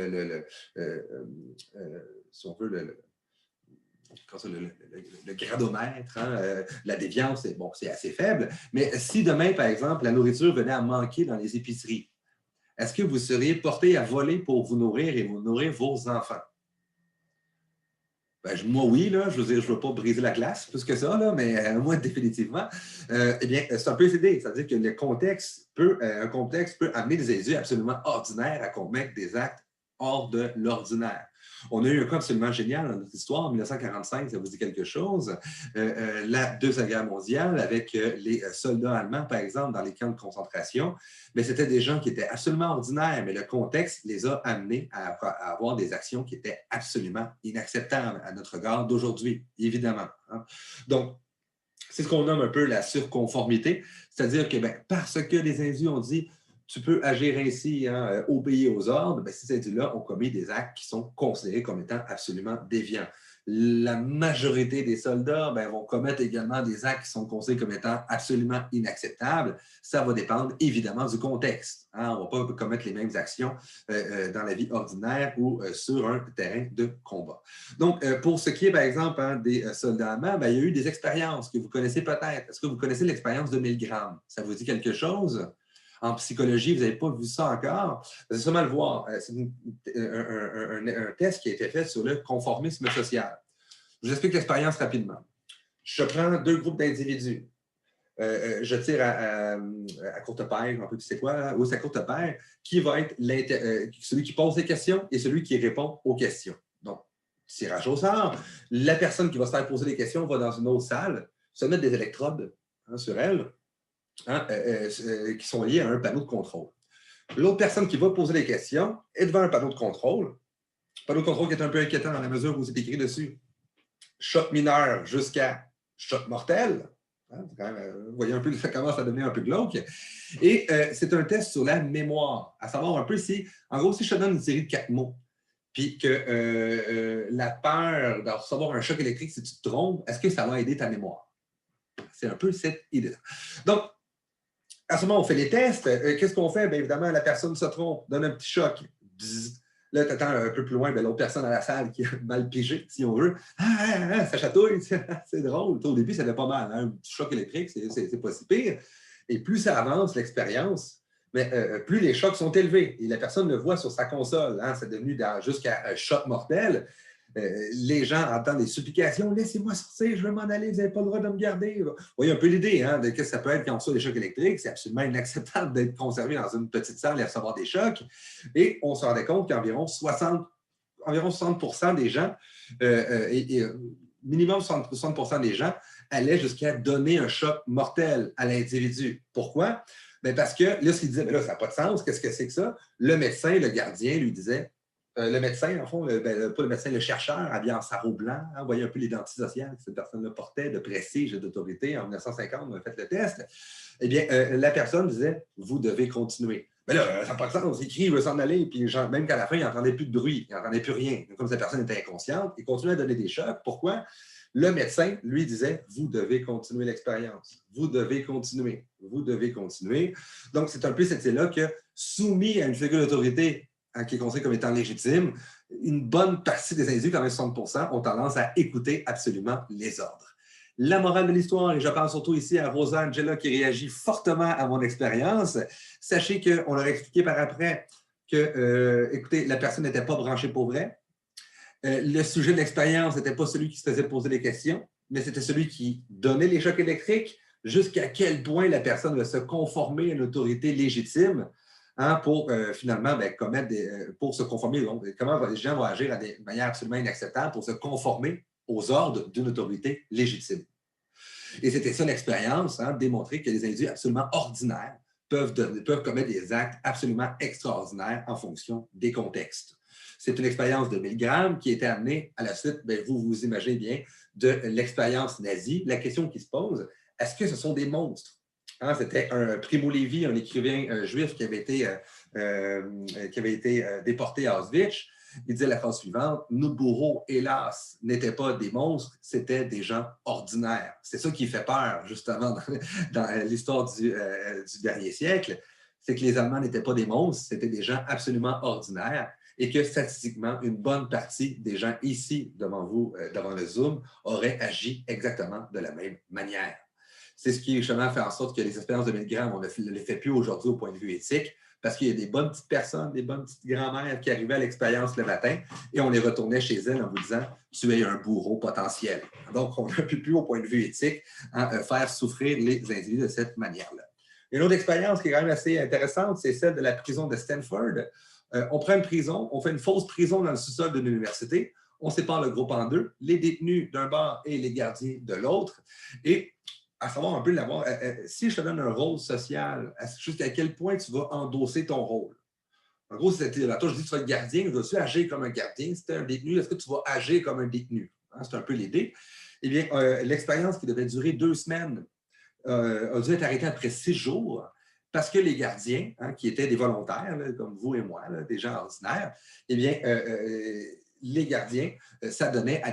si on veut, le gradomètre, hein, la déviance, c'est assez faible. Mais si demain, par exemple, la nourriture venait à manquer dans les épiceries, est-ce que vous seriez porté à voler pour vous nourrir et vous nourrir vos enfants? Ben, moi, oui, là, je veux dire, je ne veux pas briser la glace plus que ça, là, mais moi, définitivement. Eh bien, c'est un peu l'idée. C'est-à-dire que un contexte peut amener des individus absolument ordinaires à commettre des actes hors de l'ordinaire. On a eu un cas absolument génial dans notre histoire, en 1945, ça vous dit quelque chose, la Deuxième Guerre mondiale, avec les soldats allemands, par exemple, dans les camps de concentration. Mais c'était des gens qui étaient absolument ordinaires, mais le contexte les a amenés à avoir des actions qui étaient absolument inacceptables à notre regard d'aujourd'hui, évidemment. Hein. Donc, c'est ce qu'on nomme un peu la surconformité, c'est-à-dire que parce que les individus ont dit tu peux agir ainsi, hein, obéir aux ordres, ces individus-là ont commis des actes qui sont considérés comme étant absolument déviants. La majorité des soldats vont commettre également des actes qui sont considérés comme étant absolument inacceptables. Ça va dépendre évidemment du contexte. Hein. On ne va pas commettre les mêmes actions dans la vie ordinaire ou sur un terrain de combat. Donc, pour ce qui est, par exemple, hein, des soldats allemands, il y a eu des expériences que vous connaissez peut-être. Est-ce que vous connaissez l'expérience de Milgram? Ça vous dit quelque chose? En psychologie, vous n'avez pas vu ça encore, vous allez sûrement le voir. C'est un test qui a été fait sur le conformisme social. Je vous explique l'expérience rapidement. Je prends deux groupes d'individus. Je tire à courte paire, un peu tu sais quoi, ou c'est à courte paire, qui va être celui qui pose les questions et celui qui répond aux questions. Donc, tirage au sort. La personne qui va se faire poser les questions va dans une autre salle, se mettre des électrodes sur elle, hein, qui sont liés à un panneau de contrôle. L'autre personne qui va poser les questions est devant un panneau de contrôle. Un panneau de contrôle qui est un peu inquiétant dans la mesure où c'est écrit dessus choc mineur jusqu'à choc mortel. Hein, quand même, vous voyez un peu, ça commence à devenir un peu glauque. Et c'est un test sur la mémoire, à savoir un peu si, en gros, si je te donne une série de 4 mots, puis que la peur de recevoir un choc électrique si tu te trompes, est-ce que ça va aider ta mémoire? C'est un peu cette idée-là. Donc, à ce moment, on fait les tests. Qu'est-ce qu'on fait? Bien évidemment, la personne se trompe, donne un petit choc. Bzz. Là, tu attends un peu plus loin, l'autre personne à la salle qui a mal pigé, si on veut. Ça chatouille, c'est drôle. Au début, ça fait pas mal. Hein? Un petit choc électrique, c'est pas si pire. Et plus ça avance, l'expérience, plus les chocs sont élevés. Et la personne le voit sur sa console. Hein? C'est devenu jusqu'à un choc mortel. Les gens entendent des supplications. Laissez-moi sortir, je vais m'en aller, vous n'avez pas le droit de me garder. Vous voyez un peu l'idée hein, de ce que ça peut être quand on reçoit des chocs électriques. C'est absolument inacceptable d'être conservé dans une petite salle et recevoir des chocs. Et on se rendait compte qu'environ 60 des gens, minimum 60 des gens, allaient jusqu'à donner un choc mortel à l'individu. Pourquoi? Bien parce que là, ce qu'il disait, là, ça n'a pas de sens, qu'est-ce que c'est que ça? Le médecin, le gardien, lui disait, le médecin, en fond, pas le médecin, le chercheur, habillé en sarrau blanc, hein, vous voyez un peu l'identité sociale que cette personne-là portait, de prestige et d'autorité. En 1950, on a fait le test. Eh bien, la personne disait, vous devez continuer. Mais là, ça n'a pas de sens. Il crie, il veut s'en aller, puis même qu'à la fin, il n'entendait plus de bruit, il n'entendait plus rien. Comme cette personne était inconsciente, il continuait à donner des chocs. Pourquoi? Le médecin, lui, disait, vous devez continuer l'expérience. Vous devez continuer. Vous devez continuer. Donc, c'est un peu cette idée-là que, soumis à une figure d'autorité qui est considéré comme étant légitime, une bonne partie des individus, quand même 60%, ont tendance à écouter absolument les ordres. La morale de l'histoire, et je pense surtout ici à Rosa Angela qui réagit fortement à mon expérience, sachez qu'on leur a expliqué par après que, écoutez, la personne n'était pas branchée pour vrai. Le sujet de l'expérience n'était pas celui qui se faisait poser les questions, mais c'était celui qui donnait les chocs électriques, jusqu'à quel point la personne va se conformer à une autorité légitime. Hein, pour finalement pour se conformer, donc, comment les gens vont agir de manière absolument inacceptable pour se conformer aux ordres d'une autorité légitime. Et c'était ça l'expérience, hein, démontrer que les individus absolument ordinaires peuvent commettre des actes absolument extraordinaires en fonction des contextes. C'est une expérience de Milgram qui a été amenée à la suite, vous imaginez bien, de l'expérience nazie. La question qui se pose, est-ce que ce sont des monstres? Hein, c'était un Primo Levi, un écrivain juif qui avait été déporté à Auschwitz. Il disait la phrase suivante, nos bourreaux, hélas, n'étaient pas des monstres, c'était des gens ordinaires. C'est ça qui fait peur, justement, dans l'histoire du dernier siècle, c'est que les Allemands n'étaient pas des monstres, c'était des gens absolument ordinaires et que statistiquement, une bonne partie des gens ici, devant vous, devant le Zoom, auraient agi exactement de la même manière. C'est ce qui, justement, fait en sorte que les expériences de Milgram, on ne les fait plus aujourd'hui au point de vue éthique parce qu'il y a des bonnes petites personnes, des bonnes petites grand-mères qui arrivaient à l'expérience le matin et on les retournait chez elles en vous disant « tu es un bourreau potentiel ». Donc, on n'a plus au point de vue éthique faire souffrir les individus de cette manière-là. Une autre expérience qui est quand même assez intéressante, c'est celle de la prison de Stanford. On prend une prison, on fait une fausse prison dans le sous-sol de l'université, on sépare le groupe en deux, les détenus d'un bord et les gardiens de l'autre. Et à savoir un peu l'avoir, si je te donne un rôle social, jusqu'à quel point tu vas endosser ton rôle? En gros, si je dis que tu vas être gardien, dois-tu agir comme un gardien? Si tu es un détenu, est-ce que tu vas agir comme un détenu? Hein, c'est un peu l'idée. Eh bien, l'expérience qui devait durer 2 semaines a dû être arrêtée après 6 jours parce que les gardiens, hein, qui étaient des volontaires, là, comme vous et moi, là, des gens ordinaires, eh bien, les gardiens s'adonnaient à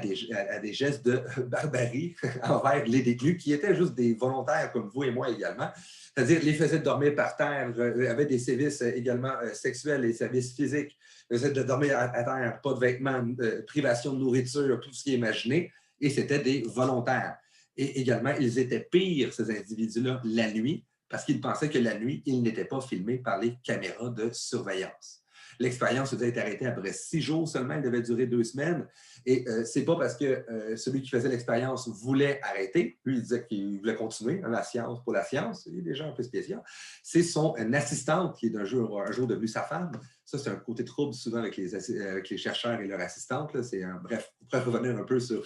des gestes de barbarie envers les détenus qui étaient juste des volontaires comme vous et moi également. C'est-à-dire les faisaient dormir par terre, avaient des services également sexuels, des services physiques, faisaient de dormir à terre, pas de vêtements, privation de nourriture, tout ce qui est imaginé, et c'était des volontaires. Et également, ils étaient pires, ces individus-là, la nuit, parce qu'ils pensaient que la nuit, ils n'étaient pas filmés par les caméras de surveillance. L'expérience devait être arrêtée après 6 jours seulement, elle devait durer 2 semaines. Et ce n'est pas parce que celui qui faisait l'expérience voulait arrêter, lui, il disait qu'il voulait continuer, hein, la science pour la science, il y a des gens un peu spéciaux. C'est son assistante qui est un jour devenue sa femme. Ça, c'est un côté trouble souvent avec les chercheurs et leurs assistantes. Bref, on pourrait revenir un peu sur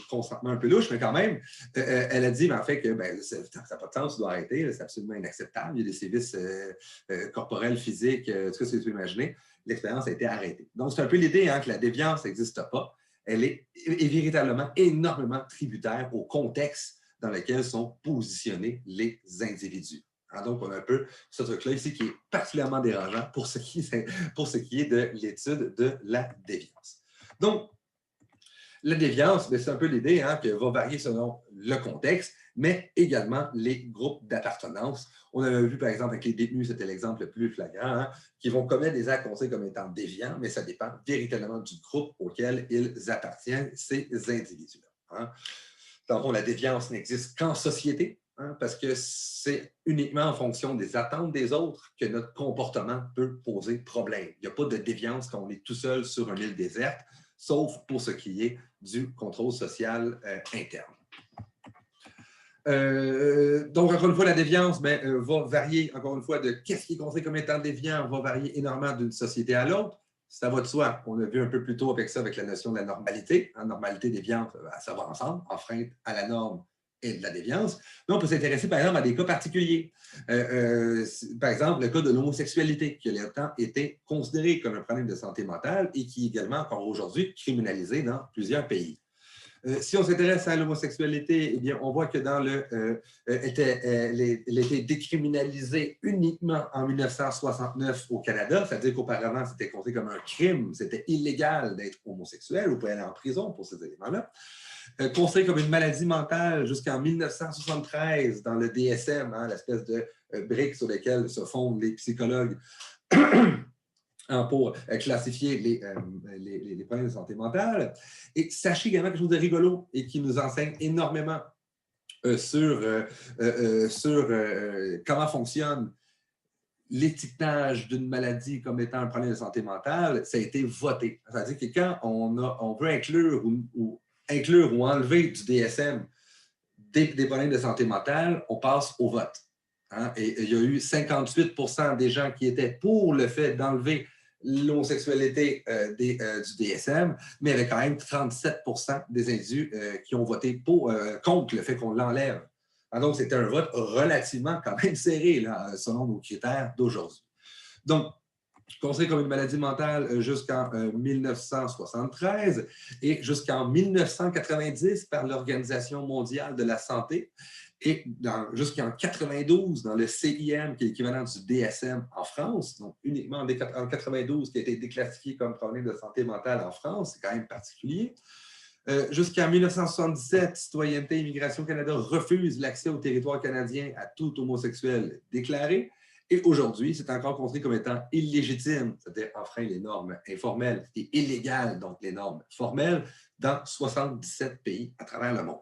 consentement un peu louche, mais quand même, elle a dit, mais en fait, que ça n'a pas de sens, tu dois arrêter, c'est absolument inacceptable. Il y a des sévices corporels, physiques, tout ce que tu peux imaginer. L'expérience a été arrêtée. Donc, c'est un peu l'idée hein, que la déviance n'existe pas. Elle est véritablement énormément tributaire au contexte dans lequel sont positionnés les individus. Hein, donc, on a un peu ce truc-là ici qui est particulièrement dérangeant pour ce qui est de l'étude de la déviance. Donc, la déviance, c'est un peu l'idée hein, qu'elle va varier selon le contexte, mais également les groupes d'appartenance. On avait vu, par exemple, avec les détenus, c'était l'exemple le plus flagrant, hein, qui vont commettre des actes considérés comme étant déviants, mais ça dépend véritablement du groupe auquel ils appartiennent, ces individus-là. Hein. Dans le fond, la déviance n'existe qu'en société, hein, parce que c'est uniquement en fonction des attentes des autres que notre comportement peut poser problème. Il n'y a pas de déviance quand on est tout seul sur une île déserte, sauf pour ce qui est du contrôle social interne. Donc, encore une fois, la déviance va varier, encore une fois, de qu'est-ce qui est considéré comme étant déviant, va varier énormément d'une société à l'autre. Ça va de soi. On a vu un peu plus tôt avec ça, avec la notion de la normalité. En normalité, déviance, ça va ensemble, enfreinte à la norme et de la déviance. Mais on peut s'intéresser, par exemple, à des cas particuliers. Par exemple, le cas de l'homosexualité, qui a longtemps été considéré comme un problème de santé mentale et qui est également, encore aujourd'hui, criminalisé dans plusieurs pays. Si on s'intéresse à l'homosexualité, eh bien, on voit que elle était décriminalisée uniquement en 1969 au Canada, c'est-à-dire qu'auparavant, c'était compté comme un crime, c'était illégal d'être homosexuel, on pouvait aller en prison pour ces éléments-là. Considéré comme une maladie mentale jusqu'en 1973 dans le DSM, hein, l'espèce de brique sur laquelle se fondent les psychologues pour classifier les problèmes de santé mentale. Et sachez également quelque chose de rigolo et qui nous enseigne énormément sur comment fonctionne l'étiquetage d'une maladie comme étant un problème de santé mentale. Ça a été voté. C'est-à-dire que quand on veut inclure ou enlever du DSM des problèmes de santé mentale, on passe au vote. Hein? Et il y a eu 58% des gens qui étaient pour le fait d'enlever l'homosexualité du DSM, mais il y avait quand même 37% des individus qui ont voté contre le fait qu'on l'enlève. Alors, donc, c'était un vote relativement quand même serré là, selon nos critères d'aujourd'hui. Donc, considéré comme une maladie mentale jusqu'en 1973 et jusqu'en 1990 par l'Organisation mondiale de la santé et jusqu'en 92 dans le CIM, qui est l'équivalent du DSM en France, donc uniquement en 92 qui a été déclassifié comme problème de santé mentale en France, c'est quand même particulier. Jusqu'en 1977, Citoyenneté et Immigration Canada refuse l'accès au territoire canadien à tout homosexuel déclaré. Et aujourd'hui, c'est encore considéré comme étant illégitime, c'est-à-dire enfreint les normes informelles et illégal, donc les normes formelles, dans 77 pays à travers le monde.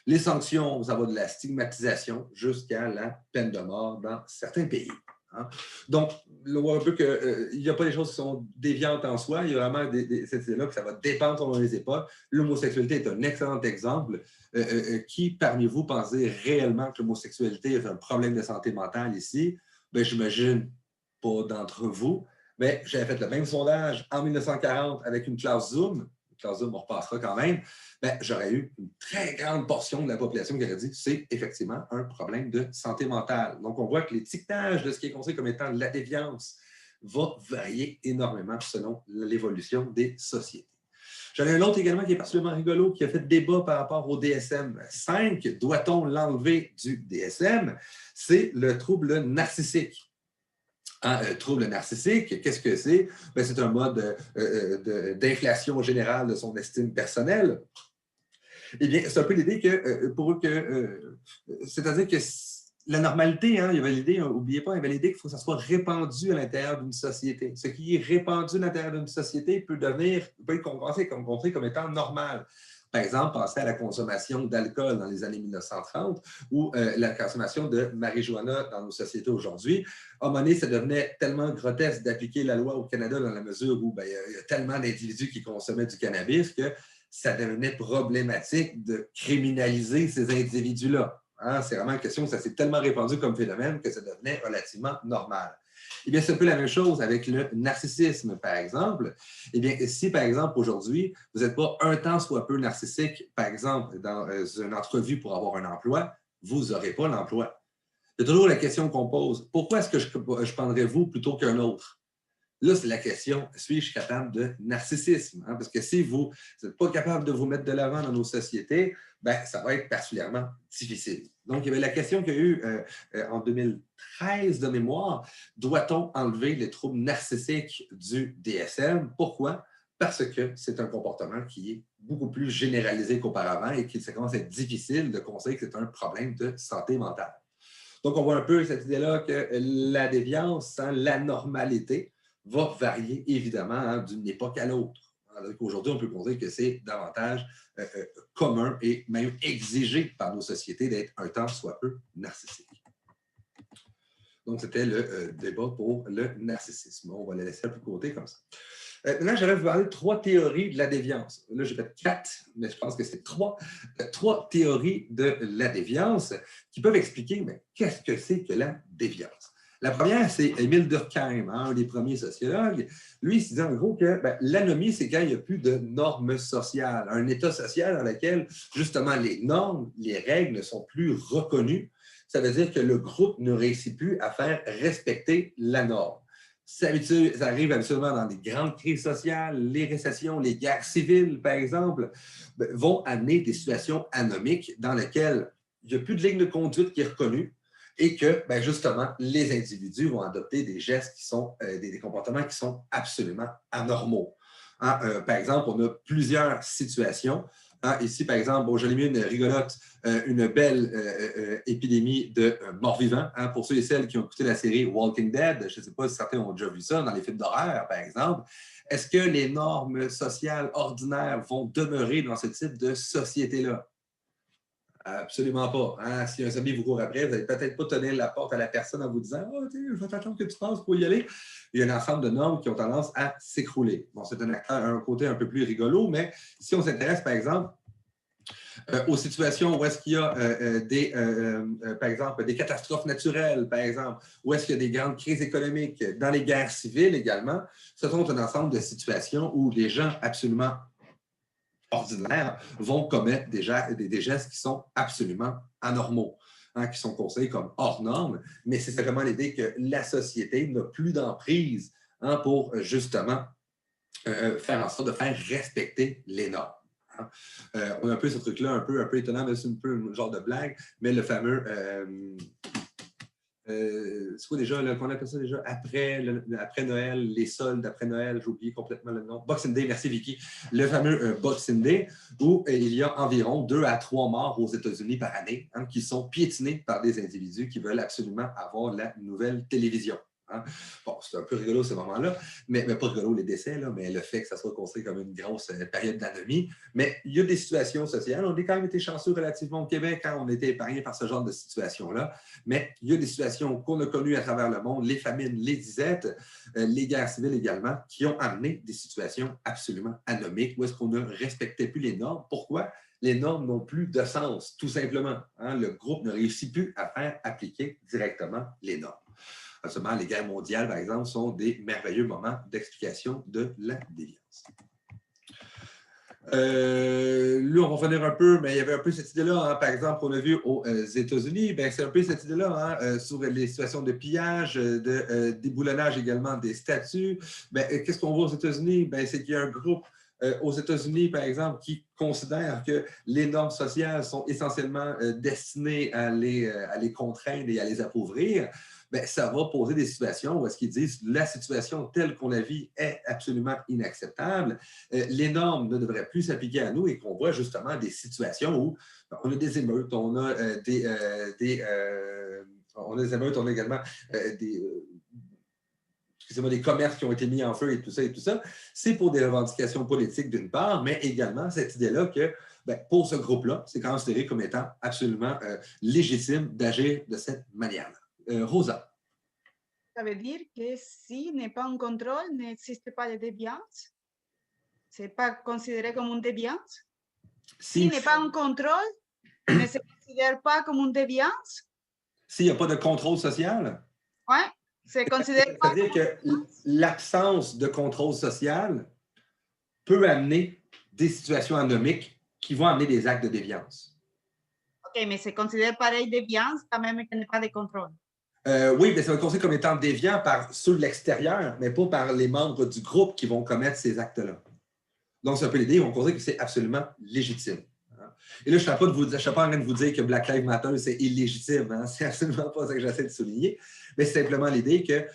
Les sanctions, ça va de la stigmatisation jusqu'à la peine de mort dans certains pays. Hein. Donc, on voit un peu qu'il n'y a pas des choses qui sont déviantes en soi. Il y a vraiment cette idée-là que ça va dépendre selon les époques. L'homosexualité est un excellent exemple. Qui, parmi vous, pensez réellement que l'homosexualité est un problème de santé mentale ici? Bien, j'imagine pas d'entre vous. Mais j'avais fait le même sondage en 1940 avec une classe Zoom. Une classe Zoom, on repassera quand même. Bien, j'aurais eu une très grande portion de la population qui aurait dit que c'est effectivement un problème de santé mentale. Donc, on voit que l'étiquetage de ce qui est considéré comme étant de la déviance va varier énormément selon l'évolution des sociétés. J'en ai un autre également qui est particulièrement rigolo, qui a fait débat par rapport au DSM-5. Doit-on l'enlever du DSM? C'est le trouble narcissique. Trouble narcissique, qu'est-ce que c'est? Ben, c'est un mode d'inflation générale de son estime personnelle. Eh bien, c'est un peu l'idée que, pour eux, c'est-à-dire que la normalité, hein, il y avait l'idée, n'oubliez pas, il y avait l'idée qu'il faut que ça soit répandu à l'intérieur d'une société. Ce qui est répandu à l'intérieur d'une société peut être compensé comme étant normal. Par exemple, pensez à la consommation d'alcool dans les années 1930 ou la consommation de marijuana dans nos sociétés aujourd'hui. À un moment donné, ça devenait tellement grotesque d'appliquer la loi au Canada dans la mesure où il y a tellement d'individus qui consommaient du cannabis que ça devenait problématique de criminaliser ces individus-là. Hein? C'est vraiment une question, ça s'est tellement répandu comme phénomène que ça devenait relativement normal. Eh bien, c'est un peu la même chose avec le narcissisme, par exemple. Eh bien, si, par exemple, aujourd'hui, vous n'êtes pas un tant soit peu narcissique, par exemple, dans une entrevue pour avoir un emploi, vous n'aurez pas l'emploi. C'est toujours la question qu'on pose. Pourquoi est-ce que je prendrais vous plutôt qu'un autre? Là, c'est la question, suis-je capable de narcissisme? Hein? Parce que si vous n'êtes pas capable de vous mettre de l'avant dans nos sociétés, ben, ça va être particulièrement difficile. Donc, il y avait la question qu'il y a eu en 2013 de mémoire, doit-on enlever les troubles narcissiques du DSM? Pourquoi? Parce que c'est un comportement qui est beaucoup plus généralisé qu'auparavant et qu'il commence à être difficile de considérer que c'est un problème de santé mentale. Donc, on voit un peu cette idée-là que la déviance, hein, l'anormalité, va varier évidemment hein, d'une époque à l'autre. Aujourd'hui, on peut considérer que c'est davantage commun et même exigé par nos sociétés d'être un tant soit peu narcissique. Donc, c'était le débat pour le narcissisme. On va le laisser un peu de côté comme ça. Maintenant, j'aimerais vous parler de 3 théories de la déviance. Là, j'ai fait 4, mais je pense que c'est 3 théories de la déviance qui peuvent expliquer mais qu'est-ce que c'est que la déviance. La première, c'est Émile Durkheim, hein, un des premiers sociologues. Lui, il se dit en gros que l'anomie, c'est quand il n'y a plus de normes sociales, un état social dans lequel, justement, les normes, les règles ne sont plus reconnues. Ça veut dire que le groupe ne réussit plus à faire respecter la norme. Ça arrive absolument dans les grandes crises sociales, les récessions, les guerres civiles, par exemple, vont amener des situations anomiques dans lesquelles il n'y a plus de ligne de conduite qui est reconnue et que, justement, les individus vont adopter des gestes qui sont, des comportements qui sont absolument anormaux. Hein? Par exemple, on a plusieurs situations. Hein? Ici, par exemple, bon, j'en ai mis une rigolote, une belle épidémie de morts-vivants. Hein? Pour ceux et celles qui ont écouté la série Walking Dead, je ne sais pas si certains ont déjà vu ça dans les films d'horreur, par exemple. Est-ce que les normes sociales ordinaires vont demeurer dans ce type de société-là? Absolument pas. Hein? Si un zombie vous court après, vous n'allez peut-être pas tenir la porte à la personne en vous disant « Oh, je vais t'attendre que tu passes pour y aller ». Il y a un ensemble de normes qui ont tendance à s'écrouler. Bon, c'est un côté un peu plus rigolo, mais si on s'intéresse, par exemple, aux situations où est-ce qu'il y a par exemple, des catastrophes naturelles, par exemple, où est-ce qu'il y a des grandes crises économiques, dans les guerres civiles également, ce sont un ensemble de situations où les gens absolument ordinaires vont commettre des gestes qui sont absolument anormaux, hein, qui sont considérés comme hors normes, mais c'est vraiment l'idée que la société n'a plus d'emprise hein, pour justement faire en sorte de faire respecter les normes. Hein. On a un peu ce truc-là, un peu étonnant, mais c'est un peu un genre de blague, mais le fameux c'est quoi déjà, qu'on appelle ça déjà, après Noël, les soldes après Noël, j'ai oublié complètement le nom. Boxing Day, merci Vicky. Le fameux Boxing Day, où il y a environ 2 à 3 morts aux États-Unis par année, hein, qui sont piétinés par des individus qui veulent absolument avoir la nouvelle télévision. Hein. Bon, c'est un peu rigolo ce moment-là, mais pas rigolo les décès, là, mais le fait que ça soit considéré comme une grosse période d'anomie. Mais il y a des situations sociales. On a quand même été chanceux relativement au Québec quand on était épargné par ce genre de situation-là. Mais il y a des situations qu'on a connues à travers le monde, les famines, les disettes, les guerres civiles également, qui ont amené des situations absolument anomiques où est-ce qu'on ne respectait plus les normes. Pourquoi? Les normes n'ont plus de sens, tout simplement. Hein? Le groupe ne réussit plus à faire appliquer directement les normes. Seulement, les guerres mondiales, par exemple, sont des merveilleux moments d'explication de la déviance. Là, on va revenir un peu, mais il y avait un peu cette idée-là, hein, par exemple, qu'on a vu aux États-Unis, c'est un peu cette idée-là hein, sur les situations de pillage, de déboulonnage également des statues. Qu'est-ce qu'on voit aux États-Unis? C'est qu'il y a un groupe aux États-Unis, par exemple, qui considère que les normes sociales sont essentiellement destinées à les contraindre et à les appauvrir. Ça va poser des situations où est-ce qu'ils disent la situation telle qu'on la vit est absolument inacceptable. Les normes ne devraient plus s'appliquer à nous et qu'on voit justement des situations où on a des émeutes, on a des émeutes, on a également des commerces qui ont été mis en feu et tout ça. C'est pour des revendications politiques d'une part, mais également cette idée-là que pour ce groupe-là, c'est considéré comme étant absolument légitime d'agir de cette manière-là. Rosa. Ça veut dire que s'il n'est pas en contrôle, n'existe pas de déviance? Ce n'est pas considéré comme une déviance? S'il n'est pas en contrôle, ne se considère pas comme une déviance? S'il n'y a pas de contrôle social? Oui, c'est considéré pas. C'est-à-dire que l'absence de contrôle social peut amener des situations anomiques qui vont amener des actes de déviance. OK, mais c'est considéré pareil déviance quand même qu'il n'y a pas de contrôle. Oui, mais ça va être considéré comme étant déviant par ceux de l'extérieur, mais pas par les membres du groupe qui vont commettre ces actes-là. Donc, c'est un peu l'idée, on considère que c'est absolument légitime. Et là, je ne suis pas en train de vous dire que Black Lives Matter, c'est illégitime. Hein? C'est absolument pas ça que j'essaie de souligner. Mais c'est simplement l'idée qu'il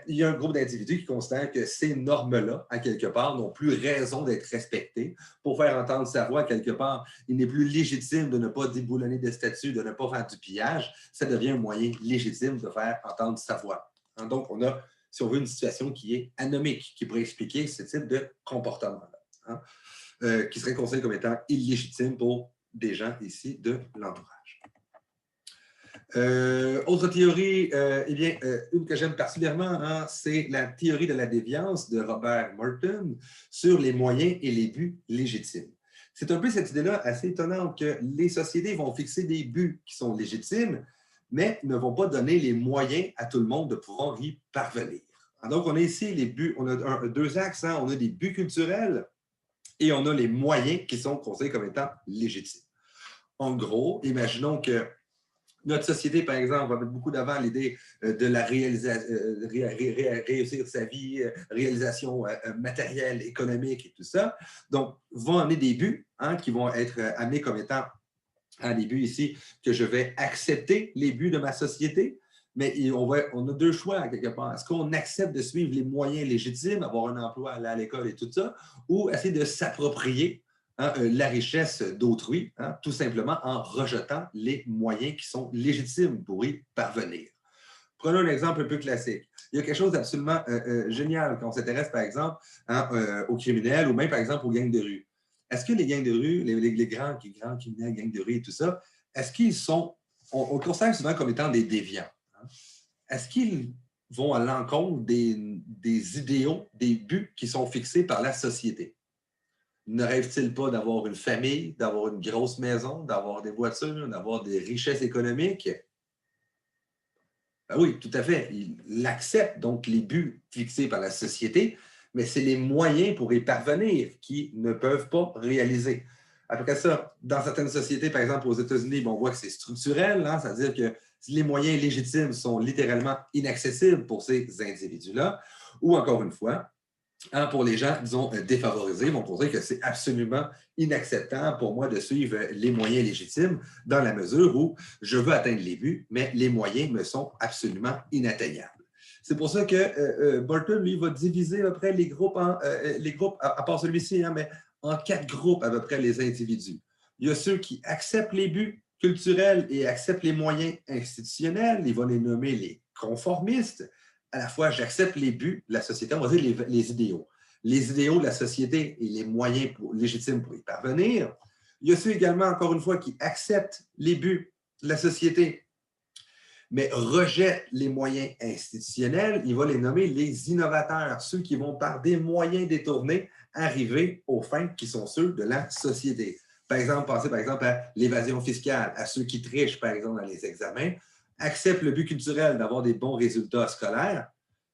y a un groupe d'individus qui considèrent que ces normes-là, à quelque part, n'ont plus raison d'être respectées. Pour faire entendre sa voix, à quelque part, il n'est plus légitime de ne pas déboulonner des statues, de ne pas faire du pillage. Ça devient un moyen légitime de faire entendre sa voix. Hein? Donc, on a, si on veut, une situation qui est anomique, qui pourrait expliquer ce type de comportement-là. Hein? Qui serait considéré comme étant illégitime pour des gens ici de l'entourage. Autre théorie, une que j'aime particulièrement, hein, c'est la théorie de la déviance de Robert Merton sur les moyens et les buts légitimes. C'est un peu cette idée-là assez étonnante que les sociétés vont fixer des buts qui sont légitimes, mais ne vont pas donner les moyens à tout le monde de pouvoir y parvenir. Donc, on a ici les buts, on a deux axes, hein, on a des buts culturels et on a les moyens qui sont considérés comme étant légitimes. En gros, imaginons que notre société, par exemple, va mettre beaucoup d'avant l'idée de la réussir sa vie, réalisation matérielle, économique et tout ça. Donc, vont amener des buts hein, qui vont être amenés comme étant des buts ici que je vais accepter les buts de ma société. Mais on a deux choix, quelque part. Est-ce qu'on accepte de suivre les moyens légitimes, avoir un emploi, aller à l'école et tout ça, ou essayer de s'approprier hein, la richesse d'autrui, hein, tout simplement en rejetant les moyens qui sont légitimes pour y parvenir? Prenons un exemple un peu classique. Il y a quelque chose d'absolument génial quand on s'intéresse, par exemple, hein, aux criminels ou même, par exemple, aux gangs de rue. Est-ce que les gangs de rue, les grands criminels, gangs de rue et tout ça, est-ce qu'ils sont, on considère souvent comme étant des déviants? Est-ce qu'ils vont à l'encontre des idéaux, des buts qui sont fixés par la société? Ne rêvent-ils pas d'avoir une famille, d'avoir une grosse maison, d'avoir des voitures, d'avoir des richesses économiques? Oui, tout à fait. Ils acceptent donc les buts fixés par la société, mais c'est les moyens pour y parvenir qui ne peuvent pas réaliser. Après ça, dans certaines sociétés, par exemple aux États-Unis, on voit que c'est structurel, hein, c'est-à-dire que les moyens légitimes sont littéralement inaccessibles pour ces individus-là, ou encore une fois, hein, pour les gens, disons, défavorisés, vont considérer que c'est absolument inacceptable pour moi de suivre les moyens légitimes dans la mesure où je veux atteindre les buts, mais les moyens me sont absolument inatteignables. C'est pour ça que Burton, lui, va diviser à peu près les groupes, à part celui-ci, hein, mais en 4 groupes à peu près les individus. Il y a ceux qui acceptent les buts culturels et acceptent les moyens institutionnels. Il va les nommer les conformistes. à la fois, j'accepte les buts de la société, on va dire les idéaux. Les idéaux de la société et les moyens légitimes pour y parvenir. Il y a ceux également, encore une fois, qui acceptent les buts de la société, mais rejettent les moyens institutionnels. Il va les nommer les innovateurs, ceux qui vont, par des moyens détournés, arriver aux fins qui sont ceux de la société. Par exemple, pensez par exemple à l'évasion fiscale, à ceux qui trichent, par exemple, dans les examens, acceptent le but culturel d'avoir des bons résultats scolaires,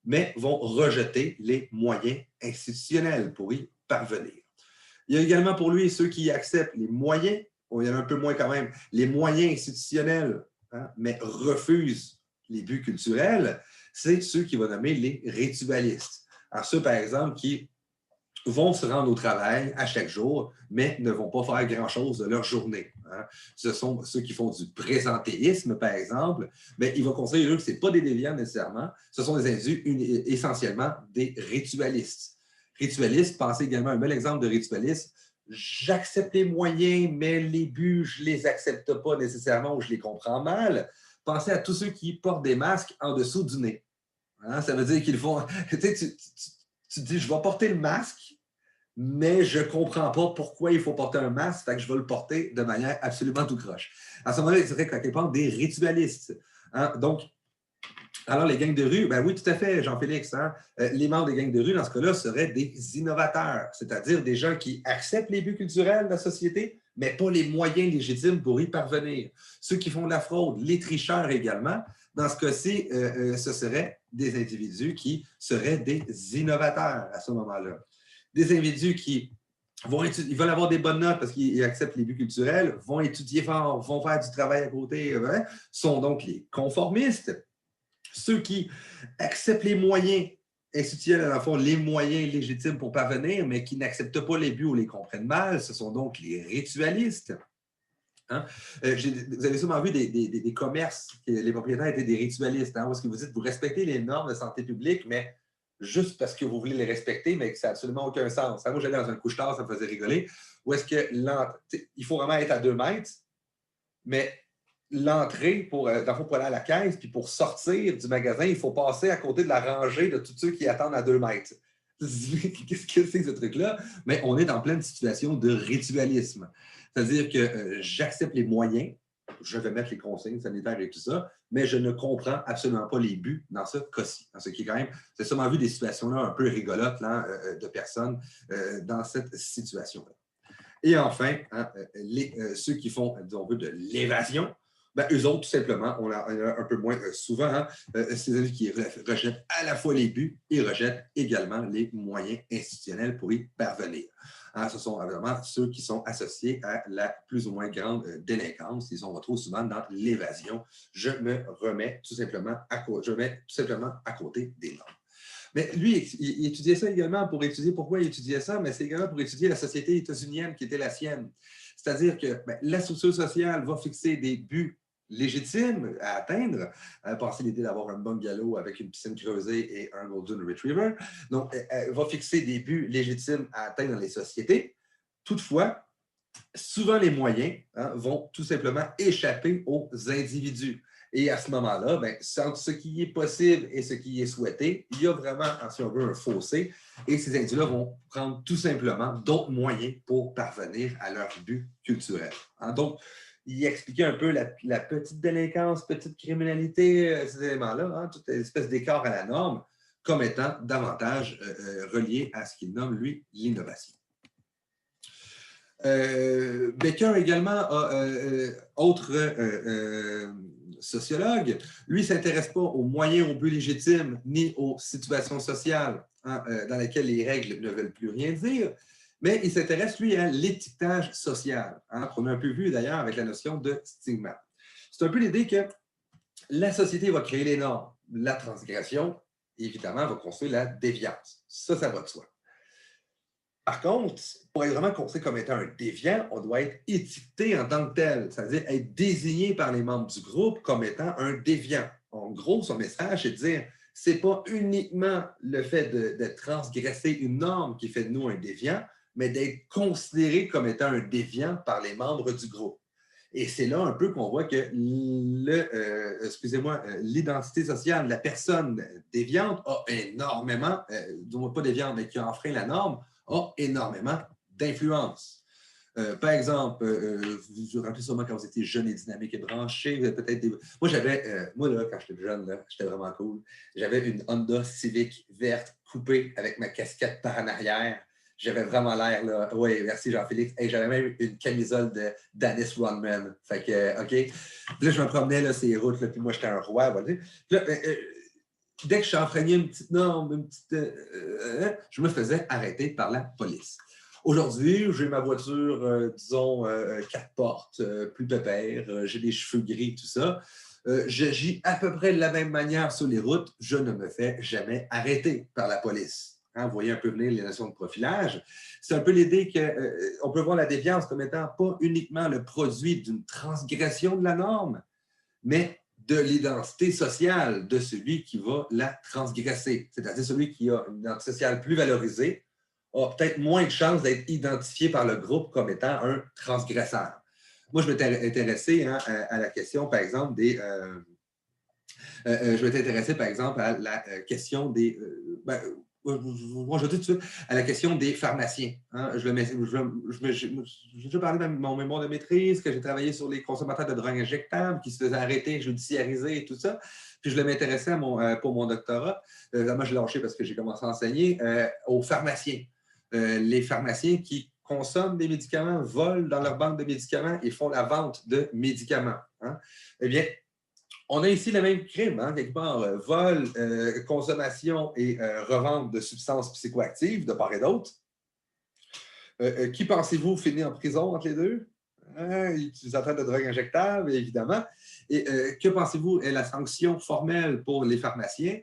mais vont rejeter les moyens institutionnels pour y parvenir. Il y a également pour lui ceux qui acceptent les moyens, il y en a un peu moins quand même, les moyens institutionnels, hein, mais refusent les buts culturels, c'est ceux qui vont nommer les ritualistes. Alors ceux, par exemple, qui vont se rendre au travail à chaque jour, mais ne vont pas faire grand-chose de leur journée. Hein. Ce sont ceux qui font du présentéisme, par exemple, mais il va considérer eux que ce n'est pas des déviants nécessairement, ce sont des individus essentiellement des ritualistes. Ritualistes, pensez également à un bel exemple de ritualiste. J'accepte les moyens, mais les buts, je ne les accepte pas nécessairement ou je les comprends mal. Pensez à tous ceux qui portent des masques en dessous du nez. Hein, ça veut dire qu'ils font... Tu dis, je vais porter le masque, mais je ne comprends pas pourquoi il faut porter un masque, fait que je vais le porter de manière absolument tout croche. À ce moment-là, il serait quelque part des ritualistes. Hein? Donc, alors les gangs de rue, ben oui, tout à fait, Jean-Félix. Hein? Les membres des gangs de rue, dans ce cas-là, seraient des innovateurs, c'est-à-dire des gens qui acceptent les buts culturels de la société, mais pas les moyens légitimes pour y parvenir. Ceux qui font de la fraude, les tricheurs également, dans ce cas-ci, ce seraient des individus qui seraient des innovateurs à ce moment-là. Des individus qui ils veulent avoir des bonnes notes parce qu'ils acceptent les buts culturels, vont étudier fort, vont faire du travail à côté, hein, sont donc les conformistes. Ceux qui acceptent les moyens institutionnels, à la fois les moyens légitimes pour parvenir, mais qui n'acceptent pas les buts ou les comprennent mal, ce sont donc les ritualistes. Hein? Vous avez sûrement vu des commerces, que les propriétaires étaient des ritualistes, hein, où est-ce que vous dites, vous respectez les normes de santé publique, mais juste parce que vous voulez les respecter, mais que ça n'a absolument aucun sens. Hein? Moi, j'allais dans un couche-tard, ça me faisait rigoler, où est-ce que il faut vraiment être à 2 mètres, mais l'entrée pour aller à la caisse, puis pour sortir du magasin, il faut passer à côté de la rangée de tous ceux qui attendent à 2 mètres. Qu'est-ce que c'est que ce truc-là? Mais on est en pleine situation de ritualisme. C'est-à-dire que j'accepte les moyens, je vais mettre les consignes sanitaires et tout ça, mais je ne comprends absolument pas les buts dans ce cas-ci. Dans ce qui est quand même, j'ai sûrement vu des situations-là un peu rigolotes là, de personnes dans cette situation-là. Et enfin, hein, ceux qui font, disons, de l'évasion, ben, eux autres, tout simplement, on a un peu moins souvent, hein, ces amis qui rejettent à la fois les buts et rejettent également les moyens institutionnels pour y parvenir. Hein, ce sont évidemment ceux qui sont associés à la plus ou moins grande délinquance. Ils sont retrouvent souvent dans l'évasion. Je me remets tout simplement à côté des normes. Mais lui, il étudiait ça également pour étudier pourquoi il étudiait ça, mais c'est également pour étudier la société états-unienne qui était la sienne. C'est-à-dire que la structure sociale va fixer des buts légitimes à atteindre. Pensez l'idée d'avoir un bungalow avec une piscine creusée et un Golden Retriever. Donc, elle va fixer des buts légitimes à atteindre dans les sociétés. Toutefois, souvent les moyens vont tout simplement échapper aux individus. Et à ce moment-là, entre ce qui est possible et ce qui est souhaité, il y a vraiment, si on veut, un fossé. Et ces individus-là vont prendre tout simplement d'autres moyens pour parvenir à leur but culturel. Hein? Donc, il expliquait un peu la petite délinquance, petite criminalité, ces éléments-là, hein, toute espèce d'écart à la norme, comme étant davantage relié à ce qu'il nomme, lui, l'innovation. Becker également, autre sociologue, lui ne s'intéresse pas aux moyens, aux buts légitimes, ni aux situations sociales hein, dans lesquelles les règles ne veulent plus rien dire, mais il s'intéresse, lui, à l'étiquetage social, hein, qu'on a un peu vu d'ailleurs avec la notion de stigmate. C'est un peu l'idée que la société va créer les normes, la transgression, évidemment, va construire la déviance. Ça va de soi. Par contre, pour être vraiment considéré comme étant un déviant, on doit être étiqueté en tant que tel, c'est-à-dire être désigné par les membres du groupe comme étant un déviant. En gros, son message, c'est de dire, c'est pas uniquement le fait de transgresser une norme qui fait de nous un déviant, mais d'être considéré comme étant un déviant par les membres du groupe. Et c'est là un peu qu'on voit que l'identité sociale de la personne déviante a énormément, pas déviante, mais qui a enfreint la norme, a énormément d'influence. Par exemple, vous vous rappelez sûrement quand vous étiez jeune et dynamique et branché, vous avez peut-être des... Moi, là, quand j'étais jeune, j'étais vraiment cool. J'avais une Honda Civic verte coupée avec ma casquette par en arrière. J'avais vraiment l'air, là. Oui, merci Jean-Félix. Et j'avais même une camisole de Dennis Rodman. Fait que, OK. Puis là, je me promenais, là, ces routes, là, puis moi, j'étais un roi, voilà. Puis là, dès que je enfreignais une petite norme, je me faisais arrêter par la police. Aujourd'hui, j'ai ma voiture, disons, 4 portes, plus pépère, j'ai des cheveux gris, tout ça. J'agis à peu près de la même manière sur les routes. Je ne me fais jamais arrêter par la police. Hein, vous voyez un peu venir les notions de profilage. C'est un peu l'idée qu'on peut voir la déviance comme étant pas uniquement le produit d'une transgression de la norme, mais de l'identité sociale de celui qui va la transgresser. C'est-à-dire celui qui a une identité sociale plus valorisée a peut-être moins de chances d'être identifié par le groupe comme étant un transgresseur. Moi, je m'étais intéressé à la question, par exemple, je m'étais intéressé, par exemple, à la question des... moi, je vais tout de suite à la question des pharmaciens. Hein. J'ai déjà parlé de mon mémoire de maîtrise, que j'ai travaillé sur les consommateurs de drogues injectables qui se faisaient arrêter, judiciariser et tout ça. Puis je m'intéressais pour mon doctorat. Moi, j'ai lâché parce que j'ai commencé à enseigner aux pharmaciens. Les pharmaciens qui consomment des médicaments, volent dans leur banque de médicaments et font la vente de médicaments. Hein. Eh bien, on a ici le même crime, hein, quelque part, vol, consommation et revente de substances psychoactives de part et d'autre. Qui pensez-vous finit en prison entre les deux? Utilisateur de drogues injectables, évidemment. Et que pensez-vous est la sanction formelle pour les pharmaciens?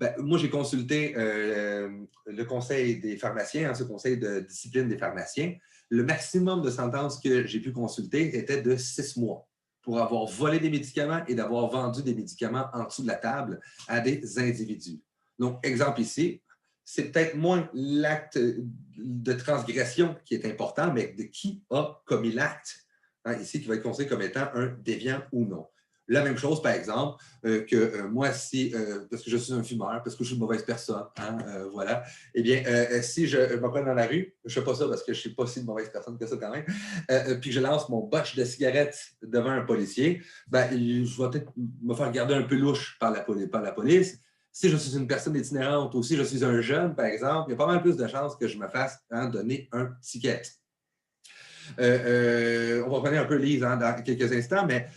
Ben, moi, j'ai consulté le conseil des pharmaciens, ce conseil de discipline des pharmaciens. Le maximum de sentence que j'ai pu consulter était de 6 mois pour avoir volé des médicaments et d'avoir vendu des médicaments en dessous de la table à des individus. Donc, exemple ici, c'est peut-être moins l'acte de transgression qui est important, mais de qui a commis l'acte, hein, ici, qui va être considéré comme étant un déviant ou non. La même chose, par exemple, que moi, parce que je suis un fumeur, parce que je suis une mauvaise personne, hein, voilà, eh bien, si je me prends dans la rue, je ne fais pas ça parce que je ne suis pas si une mauvaise personne que ça quand même, puis je lance mon botch de cigarettes devant un policier, ben, je vais peut-être me faire garder un peu louche par la police. Si je suis une personne itinérante ou si je suis un jeune, par exemple, il y a pas mal plus de chances que je me fasse donner un ticket. On va revenir un peu Lise dans quelques instants, mais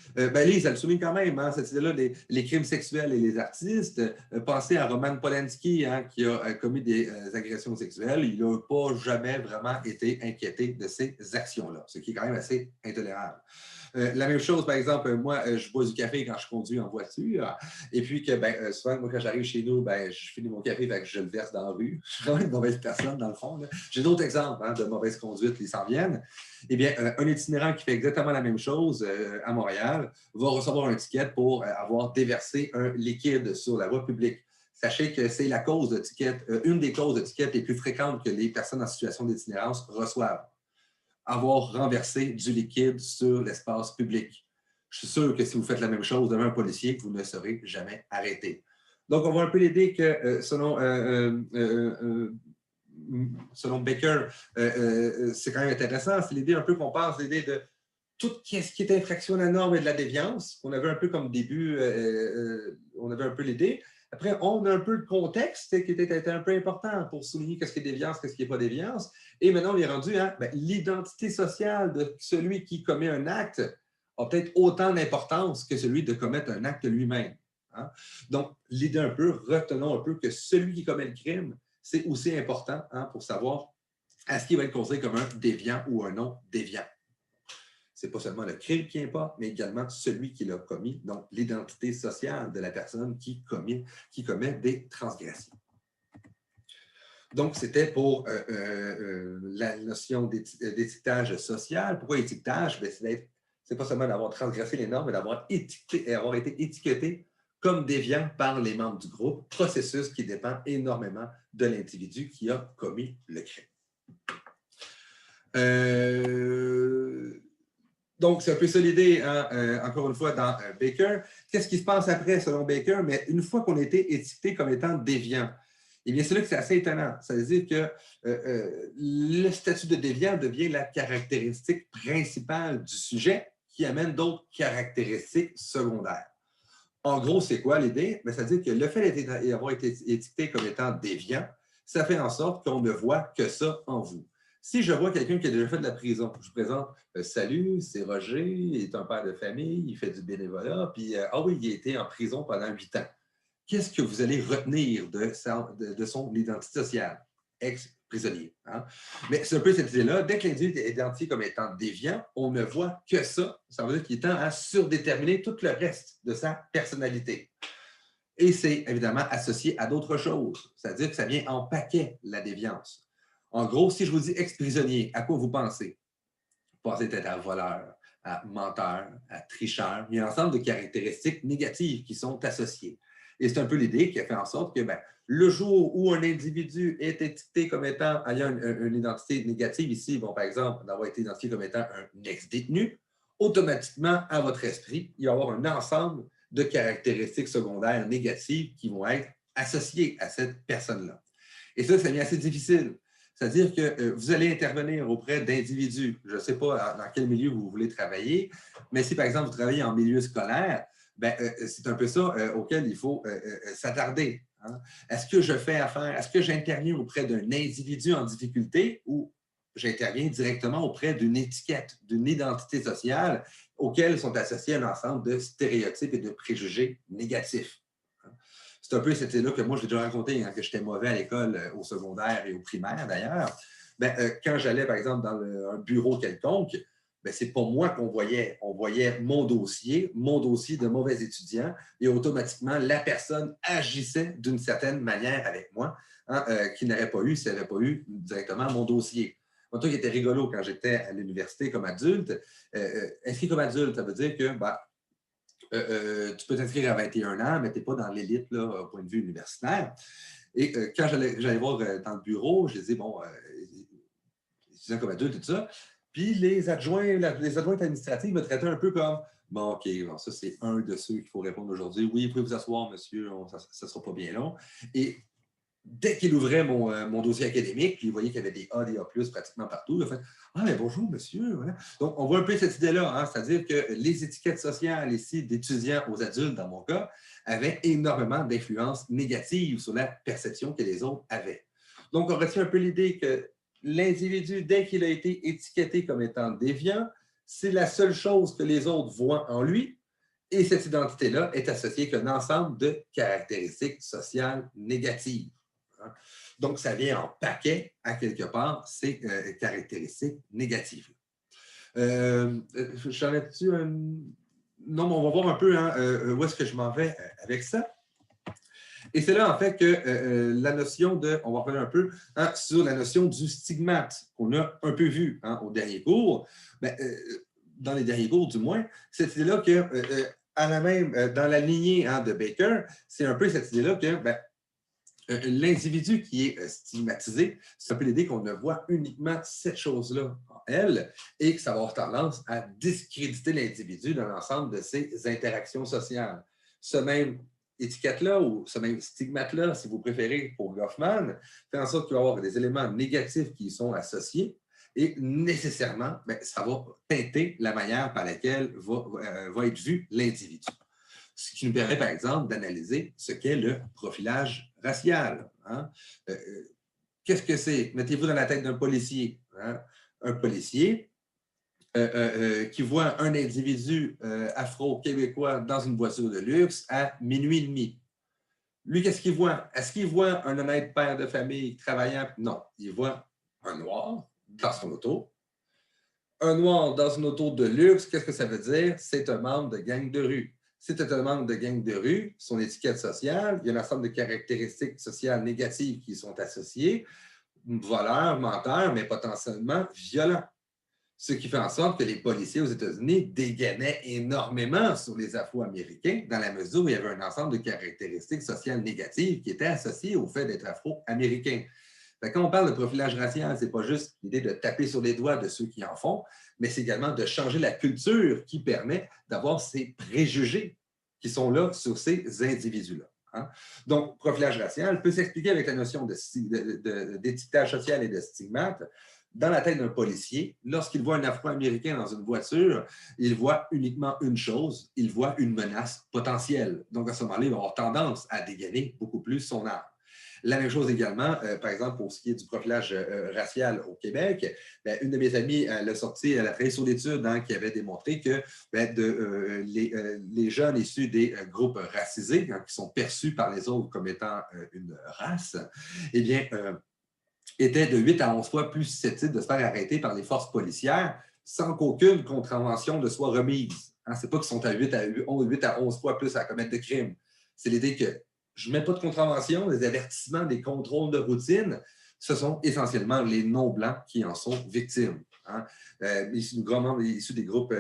Lise, elle souligne quand même cette idée-là les crimes sexuels et les artistes. Pensez à Roman Polanski qui a commis des agressions sexuelles. Il n'a pas jamais vraiment été inquiété de ces actions-là, ce qui est quand même assez intolérable. La même chose, par exemple, moi, je bois du café quand je conduis en voiture. Et puis que souvent, moi, quand j'arrive chez nous, je finis mon café, fait que je le verse dans la rue. Je suis vraiment une mauvaise personne, dans le fond. J'ai d'autres exemples de mauvaise conduite qui s'en viennent. Eh bien, un itinérant qui fait exactement la même chose à Montréal va recevoir un ticket pour avoir déversé un liquide sur la voie publique. Sachez que c'est la cause de ticket, une des causes de ticket les plus fréquentes que les personnes en situation d'itinérance reçoivent. Avoir renversé du liquide sur l'espace public. Je suis sûr que si vous faites la même chose devant un policier, vous ne serez jamais arrêté. Donc, on voit un peu l'idée que selon Baker, c'est quand même intéressant. C'est l'idée un peu qu'on passe l'idée de tout ce qui est infraction à la norme et de la déviance. On avait un peu comme début, on avait un peu l'idée. Après, on a un peu le contexte qui était un peu important pour souligner qu'est-ce qui est déviance, qu'est-ce qui n'est pas déviance. Et maintenant, on est rendu l'identité sociale de celui qui commet un acte a peut-être autant d'importance que celui de commettre un acte lui-même. Hein? Donc, l'idée un peu, retenons un peu que celui qui commet le crime, c'est aussi important pour savoir est-ce qu'il va être considéré comme un déviant ou un non-déviant. Ce n'est pas seulement le crime qui importe, mais également celui qui l'a commis, donc l'identité sociale de la personne qui commet des transgressions. Donc, c'était pour la notion d'étiquetage social. Pourquoi étiquetage? C'est pas seulement d'avoir transgressé les normes, mais d'avoir été étiqueté comme déviant par les membres du groupe, processus qui dépend énormément de l'individu qui a commis le crime. Donc, c'est un peu ça l'idée, hein, encore une fois, dans Baker. Qu'est-ce qui se passe après, selon Baker? Mais une fois qu'on a été étiqueté comme étant déviant, eh bien, c'est là que c'est assez étonnant. Ça veut dire que le statut de déviant devient la caractéristique principale du sujet qui amène d'autres caractéristiques secondaires. En gros, c'est quoi l'idée? C'est-à-dire que le fait d'avoir été étiqueté comme étant déviant, ça fait en sorte qu'on ne voit que ça en vous. Si je vois quelqu'un qui a déjà fait de la prison, je présente Salut, c'est Roger, il est un père de famille, il fait du bénévolat, puis ah oui, il a été en prison pendant 8 ans. Qu'est-ce que vous allez retenir de son identité sociale? Ex-prisonnier. Hein? Mais c'est un peu cette idée-là. Dès que l'individu est identifié comme étant déviant, on ne voit que ça. Ça veut dire qu'il tend à surdéterminer tout le reste de sa personnalité. Et c'est évidemment associé à d'autres choses. C'est-à-dire que ça vient en paquet, la déviance. En gros, si je vous dis ex-prisonnier, à quoi vous pensez? Vous pensez peut-être à voleur, à menteur, à tricheur. Il y a un ensemble de caractéristiques négatives qui sont associées. Et c'est un peu l'idée qui a fait en sorte que le jour où un individu est étiqueté comme étant ayant une identité négative, ici, bon, par exemple, d'avoir été identifié comme étant un ex-détenu, automatiquement, à votre esprit, il va y avoir un ensemble de caractéristiques secondaires négatives qui vont être associées à cette personne-là. Et ça devient assez difficile. C'est-à-dire que vous allez intervenir auprès d'individus, je ne sais pas dans quel milieu vous voulez travailler, mais si par exemple vous travaillez en milieu scolaire, c'est un peu ça auquel il faut s'attarder. Hein? Est-ce que je fais affaire, est-ce que j'interviens auprès d'un individu en difficulté ou j'interviens directement auprès d'une étiquette, d'une identité sociale auxquelles sont associés un ensemble de stéréotypes et de préjugés négatifs? C'est un peu cette idée-là que moi, j'ai déjà raconté, hein, que j'étais mauvais à l'école, au secondaire et au primaire d'ailleurs. Quand j'allais, par exemple, dans un bureau quelconque, c'est pas moi qu'on voyait. On voyait mon dossier de mauvais étudiant, et automatiquement, la personne agissait d'une certaine manière avec moi, hein, qui n'aurait pas eu, s'il n'avait pas eu directement mon dossier. Un truc qui était rigolo quand j'étais à l'université comme adulte, inscrit comme adulte, ça veut dire que tu peux t'inscrire à 21 ans, mais tu n'es pas dans l'élite au point de vue universitaire. Et quand j'allais voir dans le bureau, je disais, bon, étudiant comme adulte et tout ça. Puis les adjointes administratives me traitaient un peu comme, bon, OK, bon, ça c'est un de ceux qu'il faut répondre aujourd'hui. Oui, vous pouvez vous asseoir, monsieur, ça ne sera pas bien long. Et dès qu'il ouvrait mon dossier académique, puis il voyait qu'il y avait des A, des A+, pratiquement partout, il a fait « Ah, mais bonjour, monsieur! » Voilà. Donc, on voit un peu cette idée-là, hein? C'est-à-dire que les étiquettes sociales ici, d'étudiants aux adultes, dans mon cas, avaient énormément d'influence négative sur la perception que les autres avaient. Donc, on retient un peu l'idée que l'individu, dès qu'il a été étiqueté comme étant déviant, c'est la seule chose que les autres voient en lui, et cette identité-là est associée avec un ensemble de caractéristiques sociales négatives. Donc, ça vient en paquet, à quelque part, ces caractéristiques négatives. J'en ai-tu un... Non, mais on va voir un peu où est-ce que je m'en vais avec ça. Et c'est là, en fait, que la notion de... On va revenir un peu sur la notion du stigmate qu'on a un peu vu au dernier cours. Dans les derniers cours, du moins, cette idée-là que, dans la lignée de Baker, c'est un peu cette idée-là que l'individu qui est stigmatisé, c'est un peu l'idée qu'on ne voit uniquement cette chose-là en elle et que ça va avoir tendance à discréditer l'individu dans l'ensemble de ses interactions sociales. Ce même étiquette-là ou ce même stigmate-là, si vous préférez, pour Goffman, fait en sorte qu'il va y avoir des éléments négatifs qui y sont associés et nécessairement, ça va teinter la manière par laquelle va être vu l'individu. Ce qui nous permet, par exemple, d'analyser ce qu'est le profilage racial. Hein? Qu'est-ce que c'est? Mettez-vous dans la tête d'un policier. Hein? Un policier qui voit un individu afro-québécois dans une voiture de luxe à minuit et demi. Lui, qu'est-ce qu'il voit? Est-ce qu'il voit un honnête père de famille travaillant? Non. Il voit un noir dans son auto. Un noir dans une auto de luxe, qu'est-ce que ça veut dire? C'est un membre de gang de rue. Si tu es un membre de gang de rue, son étiquette sociale, il y a un ensemble de caractéristiques sociales négatives qui sont associées. Voleur, menteur, mais potentiellement violent. Ce qui fait en sorte que les policiers aux États-Unis dégainaient énormément sur les Afro-Américains dans la mesure où il y avait un ensemble de caractéristiques sociales négatives qui étaient associées au fait d'être Afro-Américain. Fait que quand on parle de profilage racial, ce n'est pas juste l'idée de taper sur les doigts de ceux qui en font, mais c'est également de changer la culture qui permet d'avoir ces préjugés qui sont là sur ces individus-là. Hein? Donc, profilage racial peut s'expliquer avec la notion d'étiquetage social et de stigmate. Dans la tête d'un policier, lorsqu'il voit un Afro-Américain dans une voiture, il voit uniquement une chose, il voit une menace potentielle. Donc, à ce moment-là, il va avoir tendance à dégainer beaucoup plus son arme. La même chose également, par exemple, pour ce qui est du profilage racial au Québec, bien, une de mes amies, elle a sorti, elle a travaillé sur l'étude qui avait démontré que bien, les jeunes issus des groupes racisés, qui sont perçus par les autres comme étant une race, eh bien, étaient de 8 à 11 fois plus susceptibles de se faire arrêter par les forces policières sans qu'aucune contravention ne soit remise. Hein, ce n'est pas qu'ils sont à 8 à 11 fois plus à commettre de crimes. C'est l'idée que je ne mets pas de contravention, des avertissements, des contrôles de routine. Ce sont essentiellement les non-blancs qui en sont victimes. Hein, issus des groupes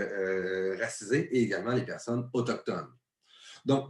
racisés et également les personnes autochtones. Donc,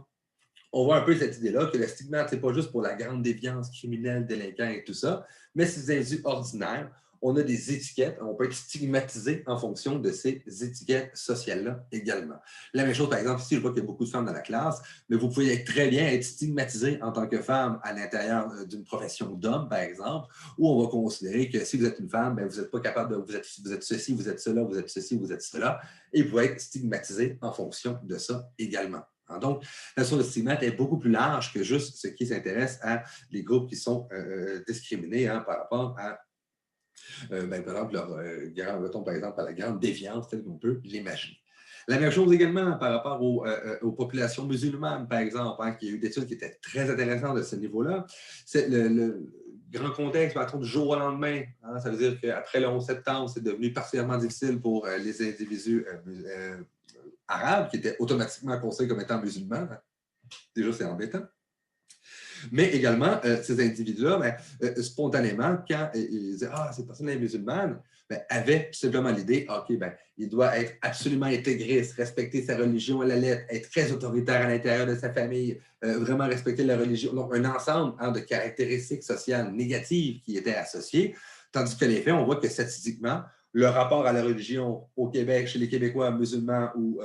on voit un peu cette idée-là que le stigmate, ce n'est pas juste pour la grande déviance criminelle, délinquant et tout ça, mais c'est des individus ordinaires. On a des étiquettes, on peut être stigmatisé en fonction de ces étiquettes sociales-là également. La même chose, par exemple, ici, je vois qu'il y a beaucoup de femmes dans la classe, mais vous pouvez très bien être stigmatisé en tant que femme à l'intérieur d'une profession d'homme, par exemple, où on va considérer que si vous êtes une femme, bien, vous n'êtes pas capable de... Vous êtes ceci, vous êtes cela, vous êtes ceci, vous êtes cela, et vous pouvez être stigmatisé en fonction de ça également. Donc, la notion de stigmate est beaucoup plus large que juste ce qui s'intéresse à les groupes qui sont discriminés par rapport à, par exemple, par exemple, à la grande déviance, telle qu'on peut l'imaginer. La même chose également par rapport aux populations musulmanes, par exemple, qui y a eu des études qui étaient très intéressantes de ce niveau-là. C'est le grand contexte, par exemple, du jour au lendemain. Hein, ça veut dire qu'après le 11 septembre, c'est devenu particulièrement difficile pour les individus arabes qui étaient automatiquement considérés comme étant musulmans. Déjà, c'est embêtant. Mais également, ces individus-là, spontanément, quand ils disaient « Ah, cette personne est musulmane », avaient simplement l'idée « OK, il doit être absolument intégriste, respecter sa religion à la lettre, être très autoritaire à l'intérieur de sa famille, vraiment respecter la religion. » Donc, un ensemble de caractéristiques sociales négatives qui étaient associées, tandis que les faits, on voit que statistiquement, le rapport à la religion au Québec, chez les Québécois musulmans ou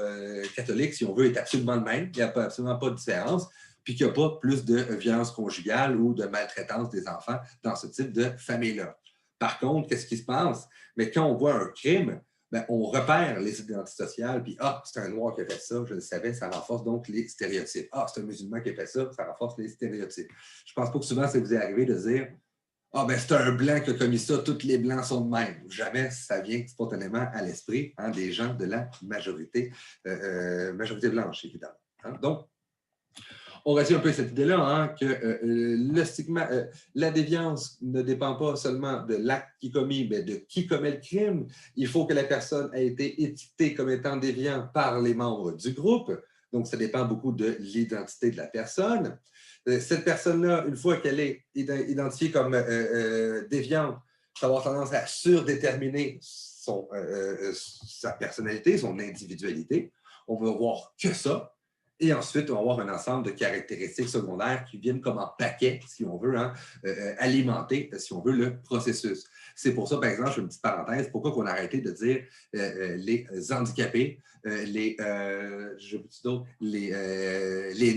catholiques, si on veut, est absolument le même. Il n'y a absolument pas de différence. Puis qu'il n'y a pas plus de violence conjugale ou de maltraitance des enfants dans ce type de famille-là. Par contre, qu'est-ce qui se passe? Mais quand on voit un crime, on repère les identités sociales, puis c'est un noir qui a fait ça, je le savais, ça renforce donc les stéréotypes. C'est un musulman qui a fait ça, ça renforce les stéréotypes. Je ne pense pas que souvent ça vous est arrivé de dire c'est un blanc qui a commis ça, tous les blancs sont de même. Jamais ça vient spontanément à l'esprit des gens de la majorité blanche, évidemment. Hein? Donc, on retient un peu cette idée-là, que le stigmate, la déviance ne dépend pas seulement de l'acte qui est commis, mais de qui commet le crime. Il faut que la personne ait été étiquetée comme étant déviant par les membres du groupe. Donc, ça dépend beaucoup de l'identité de la personne. Cette personne-là, une fois qu'elle est identifiée comme déviante, ça va avoir tendance à surdéterminer sa personnalité, son individualité. On va voir que ça. Et ensuite, on va avoir un ensemble de caractéristiques secondaires qui viennent comme en paquet, si on veut, alimenter, si on veut, le processus. C'est pour ça, par exemple, je fais une petite parenthèse, pourquoi on a arrêté de dire les handicapés, les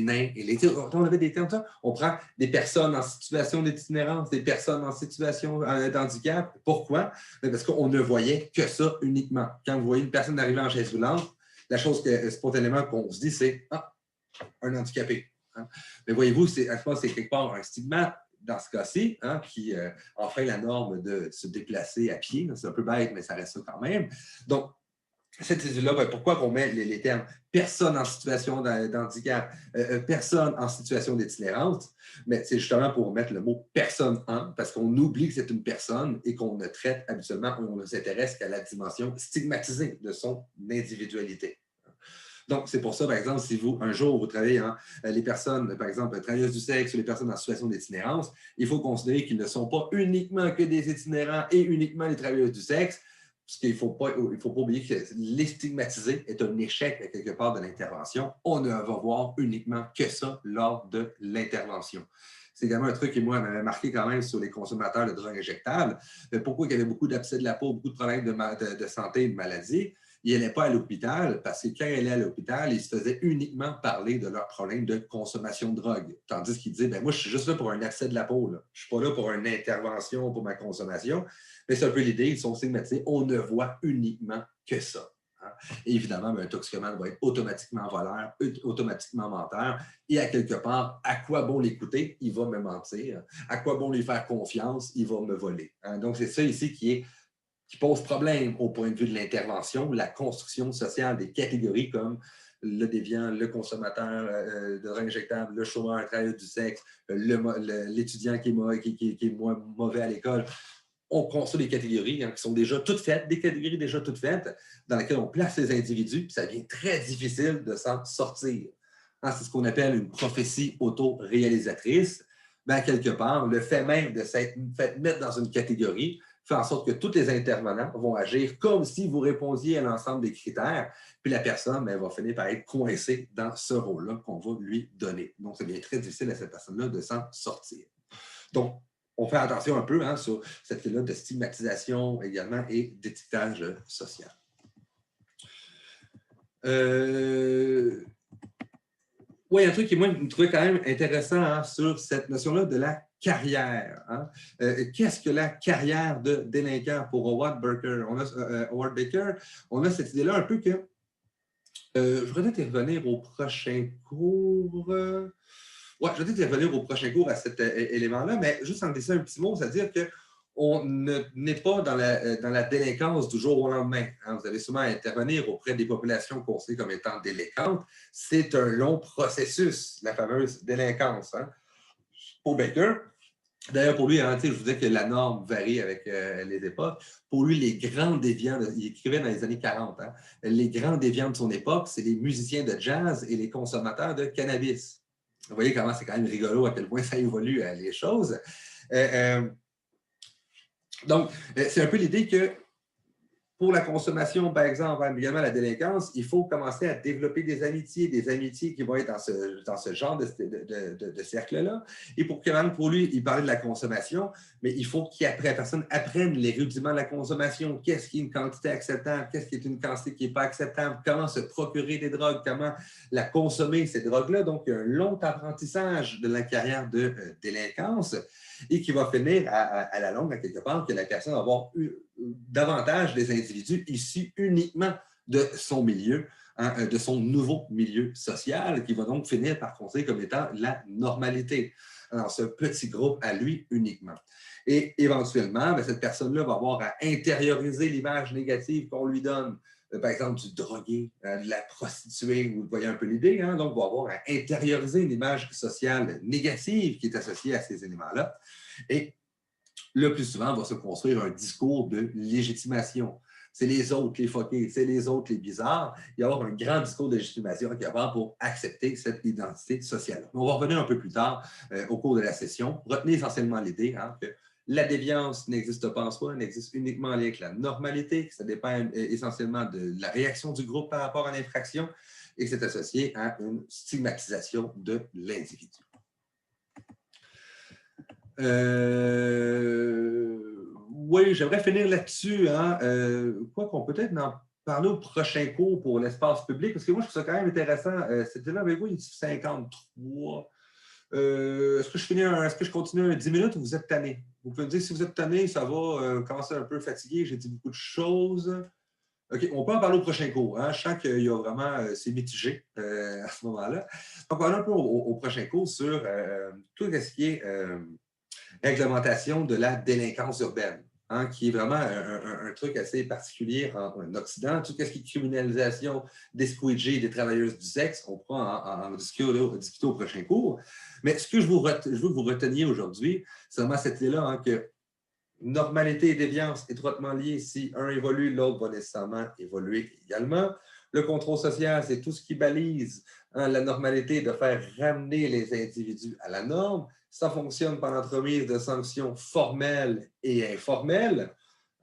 nains, et les... On avait des termes, ça. On prend des personnes en situation d'itinérance, des personnes en situation d'handicap. Pourquoi? Parce qu'on ne voyait que ça uniquement. Quand vous voyez une personne arriver en chaise roulante, la chose que spontanément qu'on se dit, c'est un handicapé. Hein? Mais voyez-vous, je pense que c'est quelque part un stigmate dans ce cas-ci, qui enfreint la norme de se déplacer à pied. C'est un peu bête, mais ça reste ça quand même. Donc, cette idée-là, pourquoi on met les termes personne en situation d'handicap, personne en situation d'itinérance? Mais c'est justement pour mettre le mot personne en, parce qu'on oublie que c'est une personne et qu'on ne traite habituellement, on ne s'intéresse qu'à la dimension stigmatisée de son individualité. Donc, c'est pour ça, par exemple, si vous, un jour, vous travaillez les personnes, par exemple, travailleuses du sexe ou les personnes en situation d'itinérance, il faut considérer qu'ils ne sont pas uniquement que des itinérants et uniquement les travailleuses du sexe, parce qu'il ne faut pas oublier que les stigmatiser est un échec quelque part de l'intervention. On ne va voir uniquement que ça lors de l'intervention. C'est également un truc qui, moi, m'avait marqué quand même sur les consommateurs de drogues injectables. Pourquoi il y avait beaucoup d'abcès de la peau, beaucoup de problèmes de santé et de maladie? Ils n'allaient pas à l'hôpital parce que quand ils allaient à l'hôpital, ils se faisaient uniquement parler de leurs problèmes de consommation de drogue. Tandis qu'ils disaient, ben moi, je suis juste là pour un abcès de la peau. Là. Je ne suis pas là pour une intervention pour ma consommation. Mais c'est un peu l'idée, ils sont stigmatisés. On ne voit uniquement que ça. Hein. Et évidemment, ben, un toxicomane va être automatiquement voleur, automatiquement menteur. Et à quelque part, à quoi bon l'écouter? Il va me mentir. À quoi bon lui faire confiance? Il va me voler. Hein. Donc, c'est ça ici qui pose problème au point de vue de l'intervention, la construction sociale des catégories comme le déviant, le consommateur de drogue injectable, le chômeur, le travailleur du sexe, l'étudiant qui est moins mauvais à l'école. On construit des catégories qui sont déjà toutes faites, des catégories déjà toutes faites, dans lesquelles on place ces individus, puis ça devient très difficile de s'en sortir. Hein, c'est ce qu'on appelle une prophétie auto-réalisatrice. Ben, quelque part, le fait même de s'être fait mettre dans une catégorie fait en sorte que tous les intervenants vont agir comme si vous répondiez à l'ensemble des critères, puis la personne va finir par être coincée dans ce rôle-là qu'on va lui donner. Donc, ça devient très difficile à cette personne-là de s'en sortir. Donc, on fait attention un peu sur cette clé-là de stigmatisation également et d'étiquetage social. Oui, il y a un truc qui, moi, je me trouvais quand même intéressant sur cette notion-là de la carrière. Hein. Qu'est-ce que la carrière de délinquant pour Howard Baker? On a cette idée-là un peu que je voudrais peut-être y revenir au prochain cours. Oui, je vais peut-être y revenir au prochain cours à cet élément-là, mais juste en glisser un petit mot, c'est-à-dire qu'on n'est pas dans la délinquance du jour au lendemain. Hein. Vous allez souvent intervenir auprès des populations considérées comme étant délinquantes. C'est un long processus, la fameuse délinquance. Hein. Pour Baker, d'ailleurs, pour lui, hein, je vous disais que la norme varie avec les époques. Pour lui, les grands déviants, il écrivait dans les années 40, hein, les grands déviants de son époque, c'est les musiciens de jazz et les consommateurs de cannabis. Vous voyez comment c'est quand même rigolo à quel point ça évolue les choses. Donc, c'est un peu l'idée que pour la consommation, par exemple, également la délinquance, il faut commencer à développer des amitiés qui vont être dans ce genre de cercle-là. Et pour lui, il parlait de la consommation, mais il faut la personne apprenne les rudiments de la consommation. Qu'est-ce qui est une quantité acceptable? Qu'est-ce qui est une quantité qui n'est pas acceptable? Comment se procurer des drogues? Comment la consommer, ces drogues-là? Donc, il y a un long apprentissage de la carrière de délinquance et qui va finir à la longue, à quelque part, que la personne va avoir davantage des individus issus uniquement de son milieu, hein, de son nouveau milieu social, qui va donc finir par compter comme étant la normalité. Alors, ce petit groupe à lui uniquement. Et éventuellement, cette personne-là va avoir à intérioriser l'image négative qu'on lui donne, par exemple, du drogué, de la prostituée, vous voyez un peu l'idée, hein? Donc, va avoir à intérioriser une image sociale négative qui est associée à ces éléments-là. Et le plus souvent, va se construire un discours de légitimation. C'est les autres, les fuckés, c'est les autres, les bizarres. Il va y avoir un grand discours de légitimation qui va avoir pour accepter cette identité sociale. On va revenir un peu plus tard au cours de la session. Retenez essentiellement l'idée que la déviance n'existe pas en soi, elle existe uniquement en lien avec la normalité, que ça dépend essentiellement de la réaction du groupe par rapport à l'infraction et que c'est associé à une stigmatisation de l'individu. Oui, j'aimerais finir là-dessus. Hein. Quoi qu'on peut-être en parler au prochain cours pour l'espace public, parce que moi, je trouve ça quand même intéressant. C'était là avec vous, il est 53. Est-ce que je continue un 10 minutes ou vous êtes tanné? Vous pouvez me dire si vous êtes tanné, ça va, commencer un peu fatigué, j'ai dit beaucoup de choses. OK, on peut en parler au prochain cours. Hein? Je sens qu'il y a vraiment, c'est mitigé à ce moment-là. On va parler un peu au prochain cours sur tout ce qui est réglementation de la délinquance urbaine, hein, qui est vraiment un truc assez particulier en Occident. Tout ce qui est criminalisation des squeegees et des travailleuses du sexe, on pourra en discuter au prochain cours. Mais ce que je veux que vous reteniez aujourd'hui, c'est vraiment cette idée-là hein, que normalité et déviance étroitement liées. Si un évolue, l'autre va nécessairement évoluer également. Le contrôle social, c'est tout ce qui balise hein, la normalité de faire ramener les individus à la norme. Ça fonctionne par l'entremise de sanctions formelles et informelles.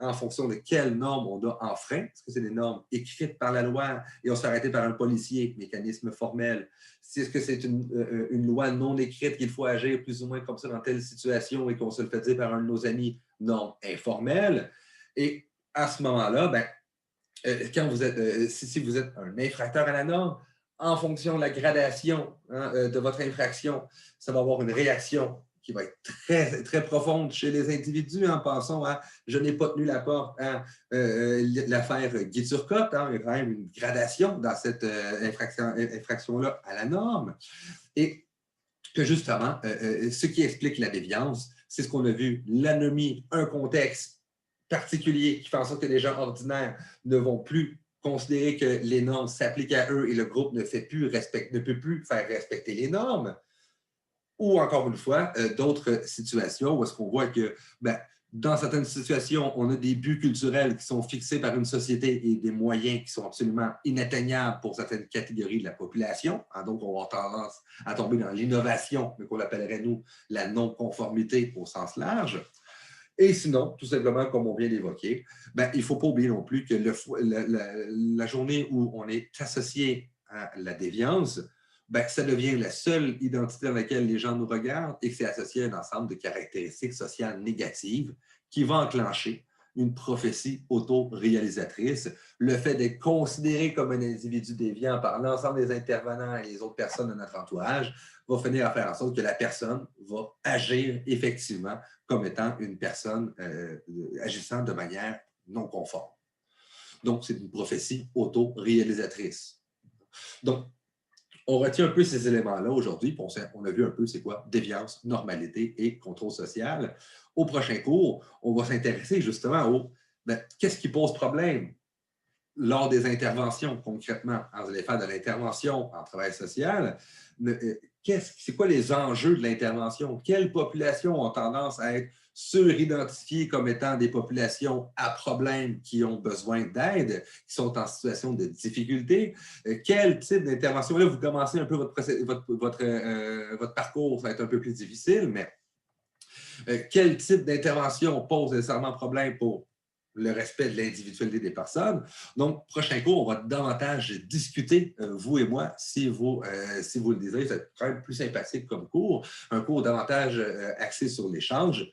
en fonction de quelles normes on a enfreint. Est-ce que c'est des normes écrites par la loi et on se fait arrêter par un policier, mécanisme formel? Est-ce que c'est une loi non écrite qu'il faut agir plus ou moins comme ça dans telle situation et qu'on se le fait dire par un de nos amis, normes informelles? Et à ce moment-là, ben, quand vous êtes, si vous êtes un infracteur à la norme, en fonction de la gradation de votre infraction, ça va avoir une réaction qui va être très, très profonde chez les individus. En passant à « je n'ai pas tenu la porte à l'affaire Guy Turcotte », il y a quand même une gradation dans cette infraction-là à la norme. Et que justement, ce qui explique la déviance, c'est ce qu'on a vu, l'anomie, un contexte particulier qui fait en sorte que les gens ordinaires ne vont plus considérer que les normes s'appliquent à eux et le groupe ne peut plus faire respecter les normes. Ou encore une fois, d'autres situations où est-ce qu'on voit que ben, dans certaines situations, on a des buts culturels qui sont fixés par une société et des moyens qui sont absolument inatteignables pour certaines catégories de la population. Donc, on a tendance à tomber dans l'innovation, mais qu'on appellerait, nous, la non-conformité au sens large. Et sinon, tout simplement, comme on vient d'évoquer, ben, il ne faut pas oublier non plus que la journée où on est associé à la déviance, ben, ça devient la seule identité dans laquelle les gens nous regardent et que c'est associé à un ensemble de caractéristiques sociales négatives qui va enclencher une prophétie auto-réalisatrice. Le fait d'être considéré comme un individu déviant par l'ensemble des intervenants et les autres personnes de notre entourage va finir à faire en sorte que la personne va agir effectivement comme étant une personne agissant de manière non conforme. Donc, c'est une prophétie auto-réalisatrice. Donc, on retient un peu ces éléments-là aujourd'hui, puis on a vu un peu c'est quoi déviance, normalité et contrôle social. Au prochain cours, on va s'intéresser justement au qu'est-ce qui pose problème lors des interventions concrètement. Alors, vous allez faire de l'intervention en travail social. C'est quoi les enjeux de l'intervention? Quelles populations ont tendance à être suridentifiées comme étant des populations à problème qui ont besoin d'aide, qui sont en situation de difficulté? Quel type d'intervention? Là, vous commencez un peu votre parcours, ça va être un peu plus difficile, mais quel type d'intervention pose nécessairement problème pour le respect de l'individualité des personnes. Donc, prochain cours, on va davantage discuter, vous et moi, si vous le désirez. C'est quand même plus sympathique comme cours, un cours davantage axé sur l'échange.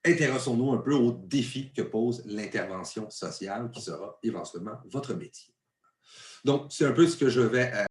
Intéressons-nous un peu aux défis que pose l'intervention sociale qui sera éventuellement votre métier. Donc, c'est un peu ce que je vais